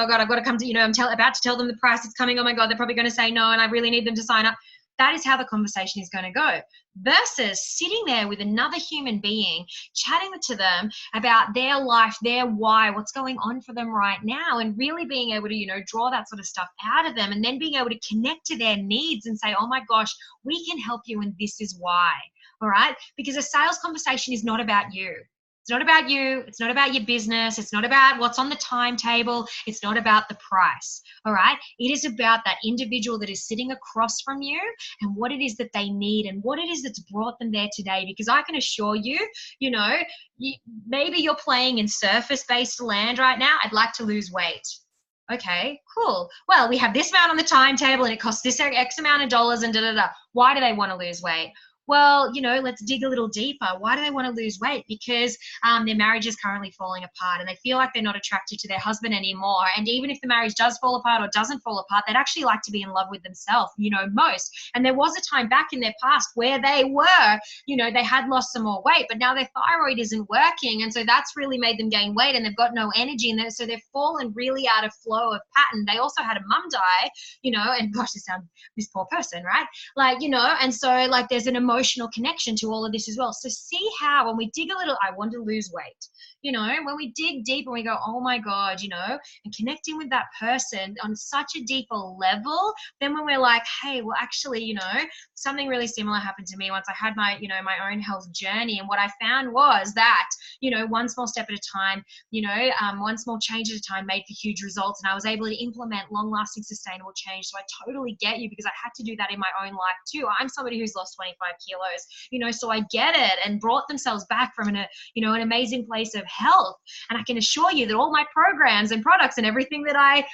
God, I've got to come to, I'm about to tell them the price is coming. Oh my God, they're probably going to say no. And I really need them to sign up. That is how the conversation is going to go, versus sitting there with another human being, chatting to them about their life, their why, what's going on for them right now, and really being able to, draw that sort of stuff out of them, and then being able to connect to their needs and say, oh my gosh, we can help you and this is why. All right? Because a sales conversation is not about you. It's not about you. It's not about your business. It's not about what's on the timetable. It's not about the price. All right. It is about that individual that is sitting across from you and what it is that they need and what it is that's brought them there today. Because I can assure you, maybe you're playing in surface-based land right now. I'd like to lose weight. Okay, cool. Well, we have this amount on the timetable and it costs this X amount of dollars and da-da-da. Why do they want to lose weight? Well, let's dig a little deeper. Why do they want to lose weight? Because their marriage is currently falling apart and they feel like they're not attracted to their husband anymore. And even if the marriage does fall apart or doesn't fall apart, they'd actually like to be in love with themselves, most. And there was a time back in their past where they were, they had lost some more weight, but now their thyroid isn't working. And so that's really made them gain weight and they've got no energy. And so they've fallen really out of flow of pattern. They also had a mum die, and gosh, this poor person, right? And so like there's an emotional connection to all of this as well. So see how when we dig a little, I want to lose weight, when we dig deep and we go, oh my God, and connecting with that person on such a deeper level, then when we're like, hey, well, actually, something really similar happened to me once I had my, my own health journey. And what I found was that, one small step at a time, one small change at a time made for huge results. And I was able to implement long-lasting, sustainable change. So I totally get you because I had to do that in my own life too. I'm somebody who's lost 25 kilos, so I get it, and brought themselves back from an amazing place of health. And I can assure you that all my programs and products and everything that I,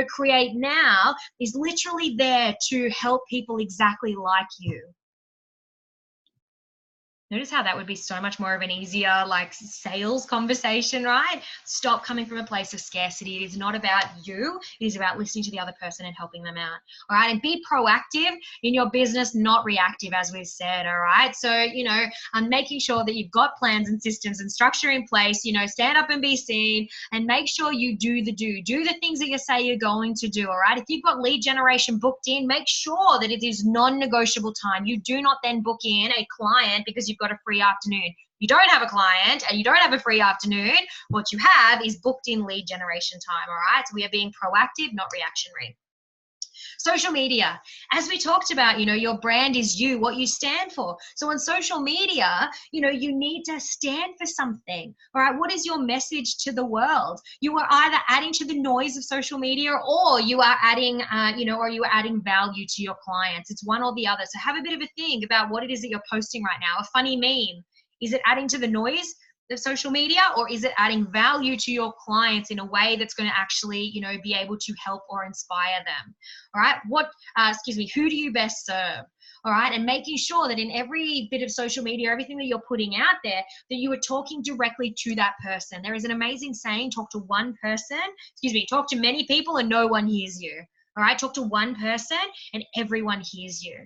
create now is literally there to help people exactly like you. Notice how that would be so much more of an easier sales conversation, right? Stop coming from a place of scarcity. It is not about you. It is about listening to the other person and helping them out. All right. And be proactive in your business, not reactive, as we've said. All right. So, making sure that you've got plans and systems and structure in place, stand up and be seen, and make sure you do the things that you say you're going to do. All right. If you've got lead generation booked in, make sure that it is non-negotiable time. You do not then book in a client because you've got a free afternoon. You don't have a client and you don't have a free afternoon. What you have is booked in lead generation time. All right. So we are being proactive, not reactionary. Social media, as we talked about, your brand is you, what you stand for. So on social media, you need to stand for something. All right. What is your message to the world? You are either adding to the noise of social media or you are adding, or you are adding value to your clients. It's one or the other. So have a bit of a think about what it is that you're posting right now. A funny meme. Is it adding to the noise of social media, or is it adding value to your clients in a way that's going to actually, be able to help or inspire them? All right. Who do you best serve? All right. And making sure that in every bit of social media, everything that you're putting out there, that you are talking directly to that person. There is an amazing saying, talk to many people and no one hears you. All right. Talk to one person and everyone hears you.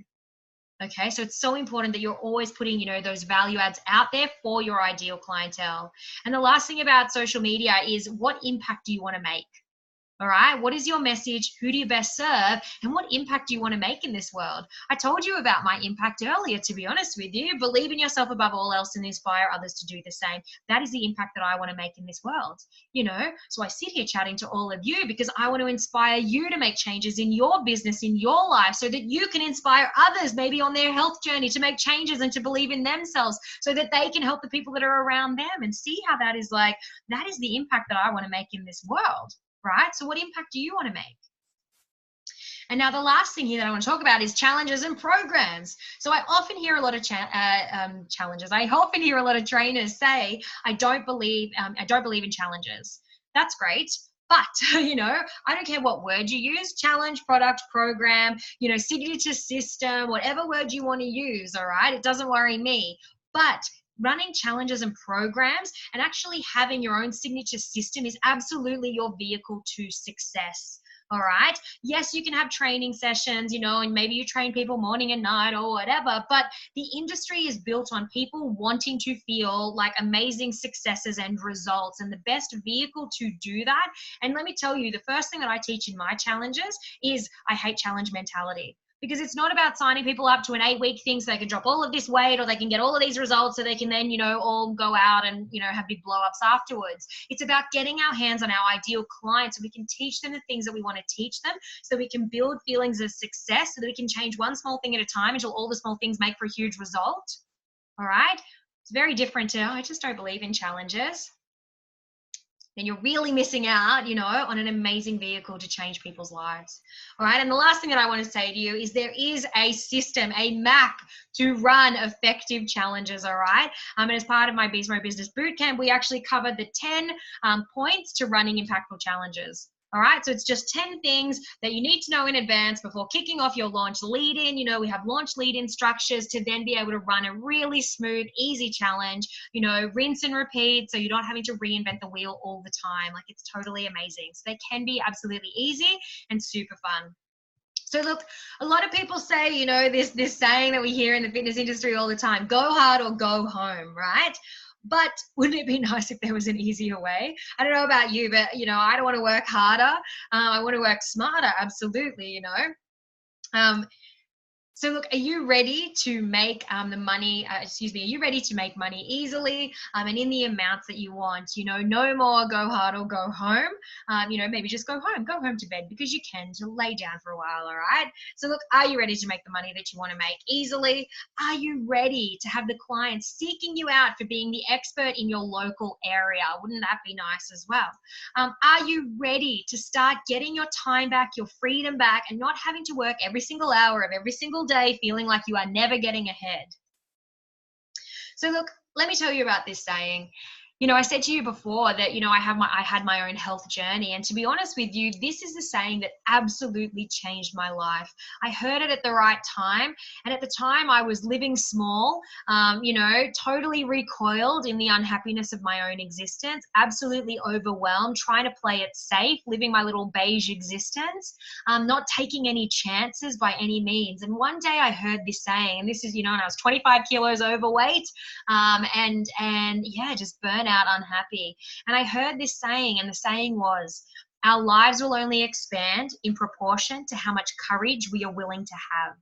Okay, so it's so important that you're always putting, those value adds out there for your ideal clientele. And the last thing about social media is, what impact do you want to make? All right. What is your message? Who do you best serve? And what impact do you want to make in this world? I told you about my impact earlier, to be honest with you. Believe in yourself above all else and inspire others to do the same. That is the impact that I want to make in this world. So I sit here chatting to all of you because I want to inspire you to make changes in your business, in your life, so that you can inspire others maybe on their health journey to make changes and to believe in themselves so that they can help the people that are around them, and see how that is the impact that I want to make in this world. Right? So what impact do you want to make? And now the last thing here that I want to talk about is challenges and programs. So I often hear a lot of challenges. I often hear a lot of trainers say, I don't believe in challenges. That's great. But, I don't care what word you use, challenge, product, program, signature system, whatever word you want to use. All right. It doesn't worry me. But running challenges and programs and actually having your own signature system is absolutely your vehicle to success. All right. Yes, you can have training sessions, and maybe you train people morning and night or whatever, but the industry is built on people wanting to feel like amazing successes and results. And the best vehicle to do that, and let me tell you, the first thing that I teach in my challenges is I hate challenge mentality. Because it's not about signing people up to an 8-week thing so they can drop all of this weight or they can get all of these results so they can then, all go out and, have big blow ups afterwards. It's about getting our hands on our ideal clients so we can teach them the things that we want to teach them, so we can build feelings of success, so that we can change one small thing at a time until all the small things make for a huge result. All right. It's very different to, I just don't believe in challenges. Then you're really missing out, on an amazing vehicle to change people's lives. All right. And the last thing that I want to say to you is there is a system, a map to run effective challenges. All right. And as part of my Beast Mode Business Bootcamp, we actually covered the 10 points to running impactful challenges. All right, so it's just 10 things that you need to know in advance before kicking off your launch lead-in. We have launch lead-in structures to then be able to run a really smooth, easy challenge, rinse and repeat, so you're not having to reinvent the wheel all the time. Like, it's totally amazing. So they can be absolutely easy and super fun. So look, a lot of people say, this saying that we hear in the fitness industry all the time, go hard or go home, right? But wouldn't it be nice if there was an easier way? I don't know about you, but, I don't want to work harder. I want to work smarter. Absolutely, So look, are you ready to make the money, are you ready to make money easily and in the amounts that you want? No more go hard or go home. Maybe just go home to bed because you can, to lay down for a while, all right? So look, are you ready to make the money that you want to make easily? Are you ready to have the clients seeking you out for being the expert in your local area? Wouldn't that be nice as well? Are you ready to start getting your time back, your freedom back, and not having to work every single hour of every single day feeling like you are never getting ahead? So look, let me tell you about this saying. I said to you before that, I had my own health journey. And to be honest with you, this is the saying that absolutely changed my life. I heard it at the right time. And at the time I was living small, totally recoiled in the unhappiness of my own existence, absolutely overwhelmed, trying to play it safe, living my little beige existence, not taking any chances by any means. And one day I heard this saying, and this is, and I was 25 kilos overweight, and yeah, just burnt out, unhappy. And I heard this saying, and the saying was, our lives will only expand in proportion to how much courage we are willing to have.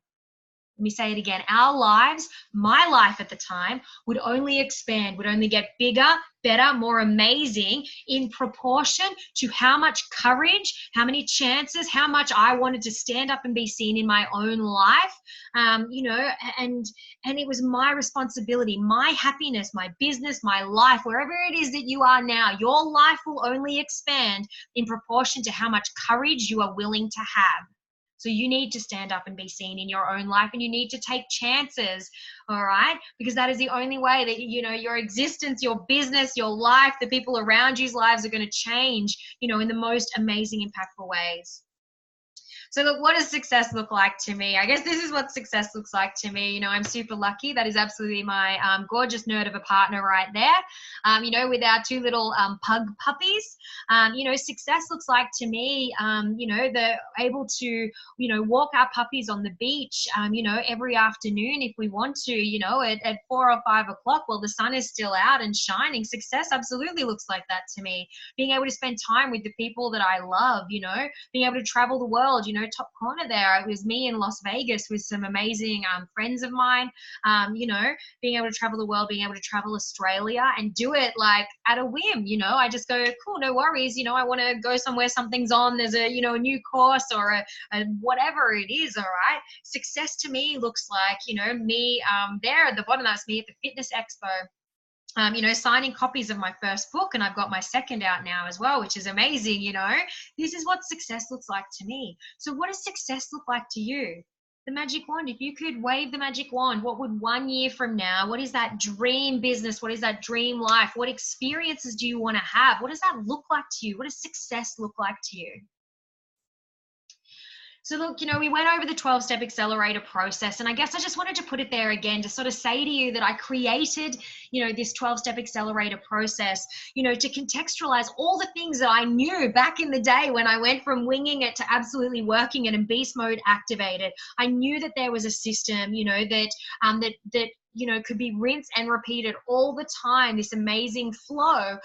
Let me say it again. Our lives, my life at the time, would only expand, would only get bigger, better, more amazing in proportion to how much courage, how many chances, how much I wanted to stand up and be seen in my own life. And it was my responsibility, my happiness, my business, my life, wherever it is that you are now, your life will only expand in proportion to how much courage you are willing to have. So you need to stand up and be seen in your own life, and you need to take chances, all right? Because that is the only way that, your existence, your business, your life, the people around you's lives are going to change, in the most amazing, impactful ways. So look, what does success look like to me? I guess this is what success looks like to me. I'm super lucky. That is absolutely my gorgeous nerd of a partner right there. With our two little pug puppies. Success looks like to me, they're able to, walk our puppies on the beach, every afternoon if we want to, at 4 or 5 o'clock while the sun is still out and shining. Success absolutely looks like that to me. Being able to spend time with the people that I love, being able to travel the world, top corner there, it was me in Las Vegas with some amazing friends of mine, being able to travel the world, being able to travel Australia and do it like at a whim, I just go, cool, no worries, I want to go somewhere, something's on, there's a, a new course or a whatever it is, all right? Success to me looks like, me there at the bottom, that's me at the Fitness Expo. Signing copies of my first book, and I've got my second out now as well, which is amazing. This is what success looks like to me. So what does success look like to you? The magic wand, if you could wave the magic wand, what would 1 year from now, what is that dream business? What is that dream life? What experiences do you want to have? What does that look like to you? What does success look like to you? So look, we went over the 12-step accelerator process, and I guess I just wanted to put it there again to sort of say to you that I created, this 12-step accelerator process, to contextualize all the things that I knew back in the day when I went from winging it to absolutely working it and beast mode activated. I knew that there was a system, that could be rinsed and repeated all the time. This amazing flow,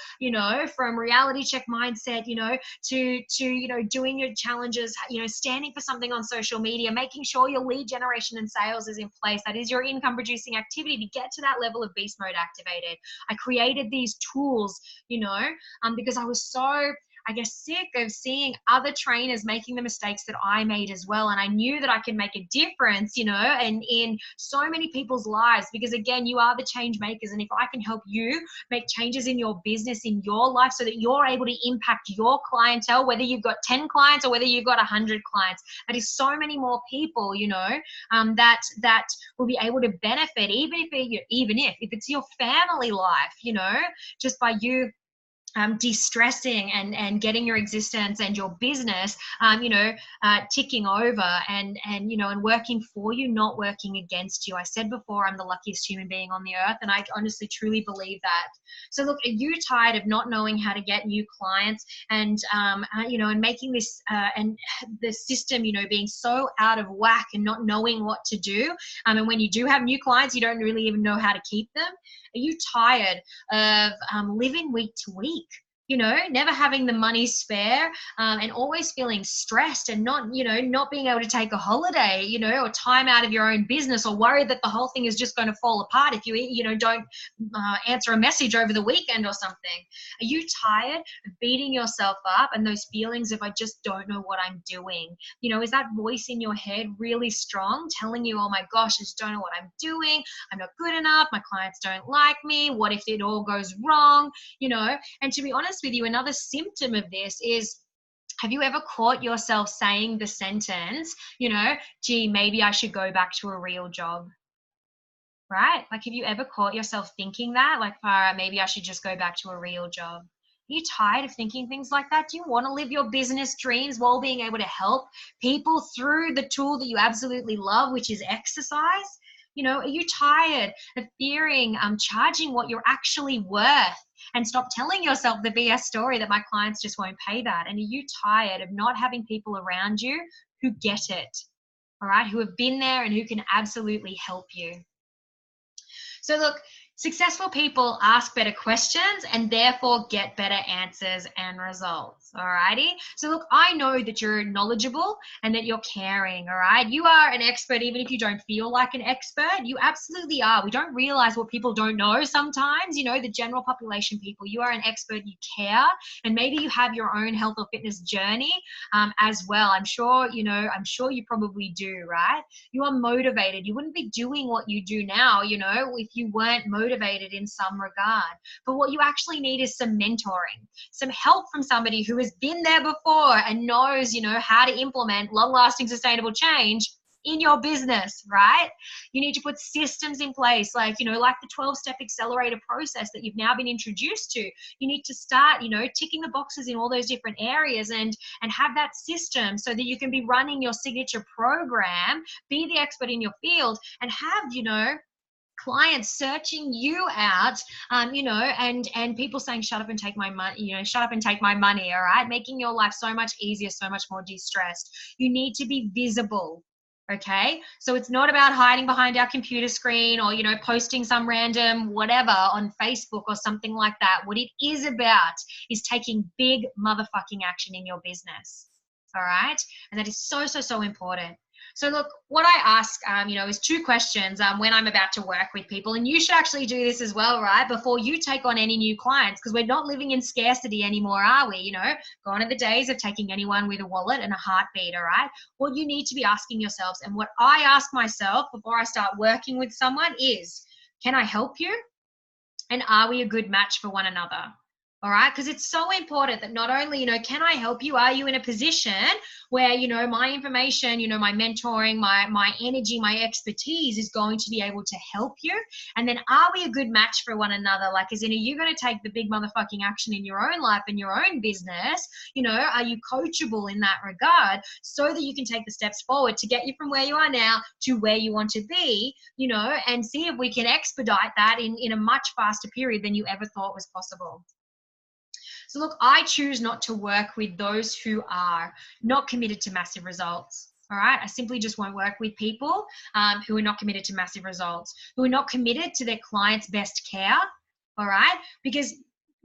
from reality check mindset, to doing your challenges, standing for something on social media, making sure your lead generation and sales is in place. That is your income producing activity to get to that level of beast mode activated. I created these tools, because I was so, I guess, sick of seeing other trainers making the mistakes that I made as well. And I knew that I could make a difference, and in so many people's lives, because again, you are the change makers. And if I can help you make changes in your business, in your life, so that you're able to impact your clientele, whether you've got 10 clients or whether you've got 100 clients, that is so many more people, that will be able to benefit, even if it's your family life, just by you de-stressing and getting your existence and your business, ticking over and working for you, not working against you. I said before, I'm the luckiest human being on the earth, and I honestly, truly believe that. So look, are you tired of not knowing how to get new clients and making this and the system, being so out of whack and not knowing what to do? And when you do have new clients, you don't really even know how to keep them. Are you tired of living week to week? Never having the money spare, and always feeling stressed and not being able to take a holiday, or time out of your own business, or worried that the whole thing is just going to fall apart if you don't answer a message over the weekend or something. Are you tired of beating yourself up and those feelings of, I just don't know what I'm doing? Is that voice in your head really strong, telling you, oh my gosh, I just don't know what I'm doing. I'm not good enough. My clients don't like me. What if it all goes wrong? And to be honest with you, another symptom of this is, have you ever caught yourself saying the sentence, gee, maybe I should go back to a real job? Right? Like, have you ever caught yourself thinking that? Like, maybe I should just go back to a real job. Are you tired of thinking things like that? Do you want to live your business dreams while being able to help people through the tool that you absolutely love, which is exercise? Are you tired of fearing charging what you're actually worth, and stop telling yourself the BS story that my clients just won't pay that? And are you tired of not having people around you who get it, all right, who have been there and who can absolutely help you? So look, successful people ask better questions and therefore get better answers and results. All righty. So look, I know that you're knowledgeable and that you're caring. All right. You are an expert, even if you don't feel like an expert. You absolutely are. We don't realize what people don't know sometimes. The general population people, you are an expert, you care, and maybe you have your own health or fitness journey as well. I'm sure you probably do, right? You are motivated. You wouldn't be doing what you do now, if you weren't motivated in some regard. But what you actually need is some mentoring, some help from somebody who has been there before and knows, how to implement long-lasting sustainable change in your business, right? You need to put systems in place, like the 12-step accelerator process that you've now been introduced to. You need to start, ticking the boxes in all those different areas and have that system so that you can be running your signature program, be the expert in your field, and have, clients searching you out, and people saying, shut up and take my money, shut up and take my money, all right? Making your life so much easier, so much more de-stressed. You need to be visible. Okay, so it's not about hiding behind our computer screen or, posting some random whatever on Facebook or something like that. What it is about is taking big motherfucking action in your business. All right, and that is so, so, so important. So look, what I ask, is two questions when I'm about to work with people, and you should actually do this as well, right? Before you take on any new clients, because we're not living in scarcity anymore, are we? Gone are the days of taking anyone with a wallet and a heartbeat, all right? What you need to be asking yourselves, and what I ask myself before I start working with someone is, can I help you? And are we a good match for one another? All right. Because it's so important that not only, can I help you? Are you in a position where, my information, my mentoring, my energy, my expertise is going to be able to help you? And then are we a good match for one another? Like, as in, are you going to take the big motherfucking action in your own life and your own business? Are you coachable in that regard so that you can take the steps forward to get you from where you are now to where you want to be, and see if we can expedite that in a much faster period than you ever thought was possible. So look, I choose not to work with those who are not committed to massive results. All right. I simply just won't work with people who are not committed to massive results, who are not committed to their clients' best care. All right. Because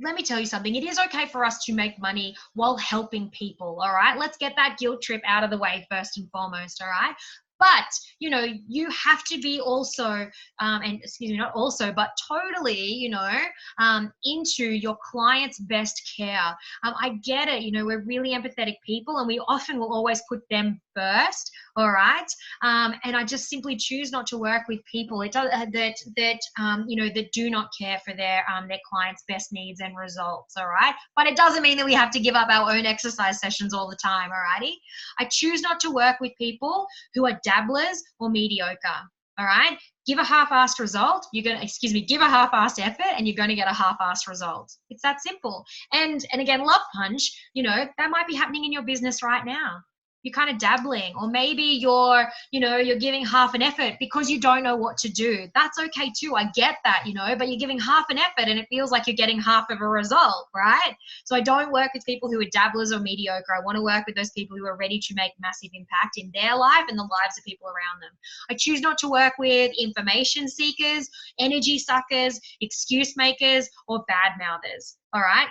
let me tell you something. It is okay for us to make money while helping people. All right. Let's get that guilt trip out of the way first and foremost. All right. But, you have to be also, and excuse me, not also, but totally, into your client's best care. I get it. We're really empathetic people and we often will always put them first. All right. And I just simply choose not to work with people that do not care for their clients' best needs and results. All right. But it doesn't mean that we have to give up our own exercise sessions all the time. All righty. I choose not to work with people who are dabblers or mediocre. All right. Give a half-assed result. Give a half-assed effort and you're going to get a half-assed result. It's that simple. And again, love punch, that might be happening in your business right now. You're kind of dabbling, or maybe you're giving half an effort because you don't know what to do. That's okay too. I get that, but you're giving half an effort and it feels like you're getting half of a result, right? So I don't work with people who are dabblers or mediocre. I want to work with those people who are ready to make massive impact in their life and the lives of people around them. I choose not to work with information seekers, energy suckers, excuse makers, or bad mouthers. All right.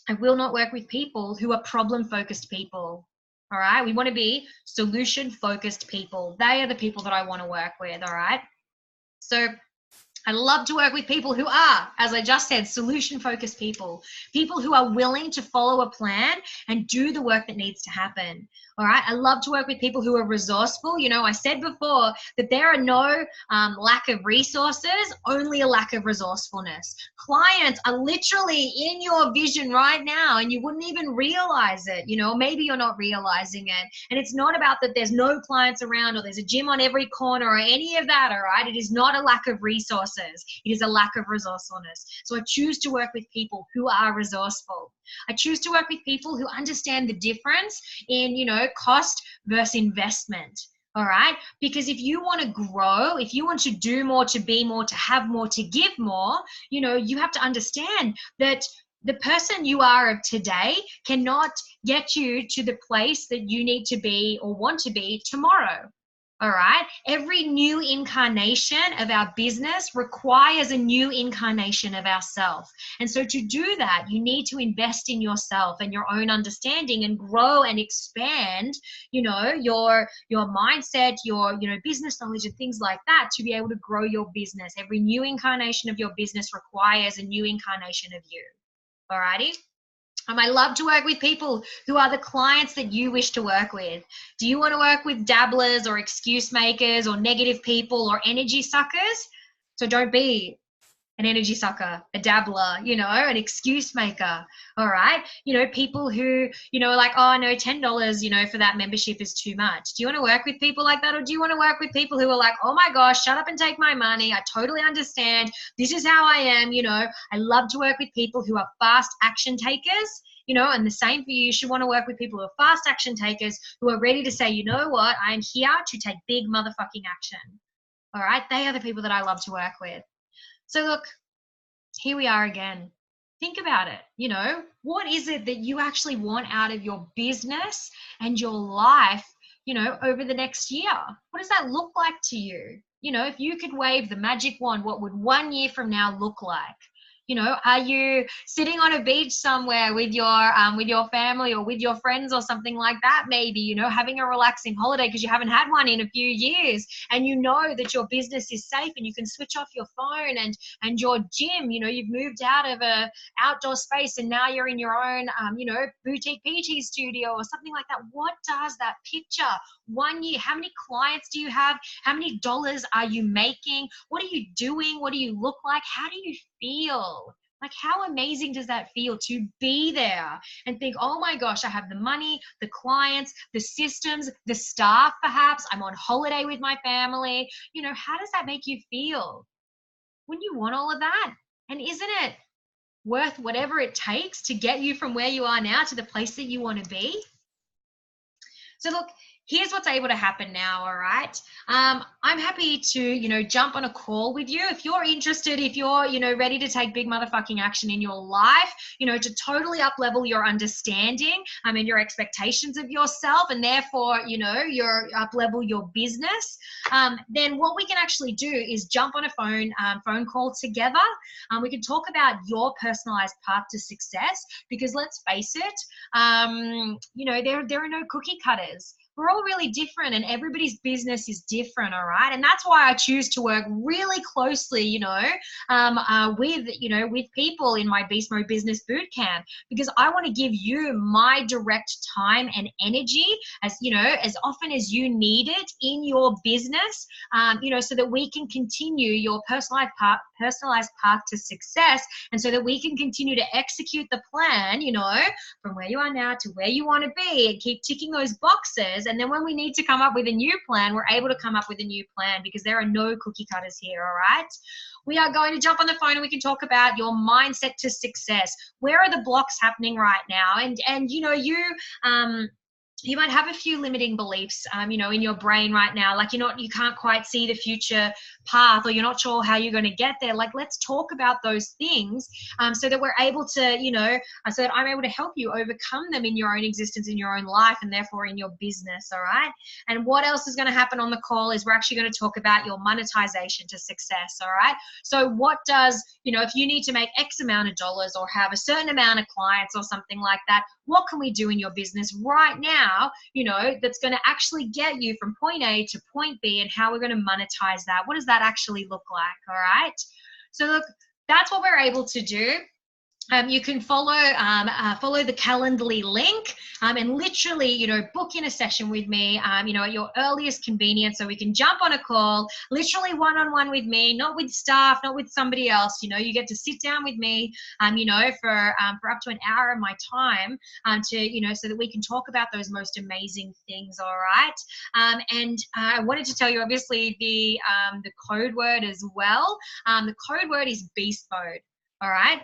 I will not work with people who are problem-focused people. All right. We want to be solution-focused people. They are the people that I want to work with. All right. So I love to work with people who are, as I just said, solution-focused people who are willing to follow a plan and do the work that needs to happen. All right. I love to work with people who are resourceful. I said before that there are no lack of resources, only a lack of resourcefulness. Clients are literally in your vision right now and you wouldn't even realize it, maybe you're not realizing it. And it's not about that there's no clients around or there's a gym on every corner or any of that. All right. It is not a lack of resources. It is a lack of resourcefulness. So I choose to work with people who are resourceful. I choose to work with people who understand the difference in, cost versus investment. All right. Because if you want to grow, if you want to do more, to be more, to have more, to give more, you have to understand that the person you are of today cannot get you to the place that you need to be or want to be tomorrow. All right. Every new incarnation of our business requires a new incarnation of ourselves. And so to do that, you need to invest in yourself and your own understanding and grow and expand, your mindset, your, business knowledge and things like that to be able to grow your business. Every new incarnation of your business requires a new incarnation of you. All righty. I love to work with people who are the clients that you wish to work with. Do you want to work with dabblers or excuse makers or negative people or energy suckers? So don't be an energy sucker, a dabbler, an excuse maker. All right. People who, are like, oh, no, $10, for that membership is too much. Do you want to work with people like that? Or do you want to work with people who are like, oh my gosh, shut up and take my money. I totally understand. This is how I am. I love to work with people who are fast action takers. And the same for you. You should want to work with people who are fast action takers, who are ready to say, you know what, I am here to take big motherfucking action. All right. They are the people that I love to work with. So look, here we are again. Think about it. What is it that you actually want out of your business and your life, over the next year? What does that look like to you? If you could wave the magic wand, what would 1 year from now look like? Are you sitting on a beach somewhere with your family or with your friends or something like that? Maybe, having a relaxing holiday because you haven't had one in a few years, and that your business is safe and you can switch off your phone and your gym. You've moved out of a outdoor space and now you're in your own, boutique PT studio or something like that. What does that picture? 1 year, how many clients do you have? How many dollars are you making? What are you doing? What do you look like? How do you feel? Like, how amazing does that feel to be there and think, oh my gosh, I have the money, the clients, the systems, the staff, perhaps I'm on holiday with my family. You know, how does that make you feel? Wouldn't you want all of that? And isn't it worth whatever it takes to get you from where you are now to the place that you want to be? So look, here's what's able to happen now, all right? I'm happy to, jump on a call with you. If you're interested, if you're, ready to take big motherfucking action in your life, to totally up level your understanding, and your expectations of yourself, and therefore, your up level your business, then what we can actually do is jump on a phone call together. We can talk about your personalized path to success, because let's face it, there are no cookie cutters. We're all really different, and everybody's business is different, all right? And that's why I choose to work really closely, with people in my Beast Mode Business Bootcamp, because I want to give you my direct time and energy as often as you need it in your business, so that we can continue your personalized path to success, and so that we can continue to execute the plan, from where you are now to where you want to be, and keep ticking those boxes. And then when we need to come up with a new plan, we're able to come up with a new plan, because there are no cookie cutters here, all right? We are going to jump on the phone and we can talk about your mindset to success. Where are the blocks happening right now? And you might have a few limiting beliefs, in your brain right now, like you can't quite see the future path, or you're not sure how you're going to get there. Like, let's talk about those things, so that we're able to, so that I'm able to help you overcome them in your own existence, in your own life, and therefore in your business, all right? And what else is going to happen on the call is we're actually going to talk about your monetization to success, all right? So what does, if you need to make X amount of dollars or have a certain amount of clients or something like that, what can we do in your business right now, that's going to actually get you from point A to point B, and how we're going to monetize that? What does that actually look like? All right. So look, that's what we're able to do. You can follow the Calendly link, and literally, book in a session with me, at your earliest convenience, so we can jump on a call, literally one-on-one with me, not with staff, not with somebody else. You get to sit down with me, for up to an hour of my time, so that we can talk about those most amazing things. All right. And I wanted to tell you, obviously, the code word as well. The code word is beast mode. All right.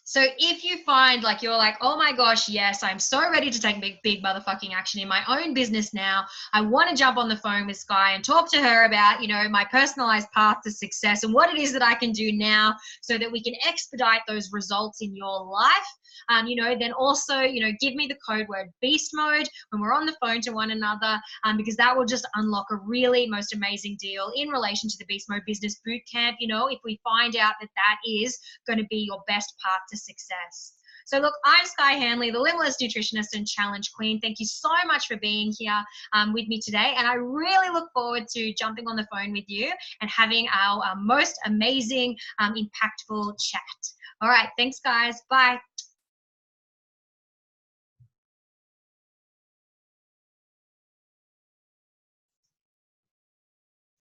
So if you find like you're like, oh my gosh, yes, I'm so ready to take big motherfucking action in my own business now. I want to jump on the phone with Skye and talk to her about, my personalized path to success and what it is that I can do now so that we can expedite those results in your life. Then also, give me the code word beast mode when we're on the phone to one another, because that will just unlock a really most amazing deal in relation to the Beast Mode Business Bootcamp. If we find out that that is going to be your best path to success. So look, I'm Skye Hanley, the Limitless Nutritionist and Challenge Queen. Thank you so much for being here with me today. And I really look forward to jumping on the phone with you and having our most amazing, impactful chat. All right. Thanks, guys. Bye.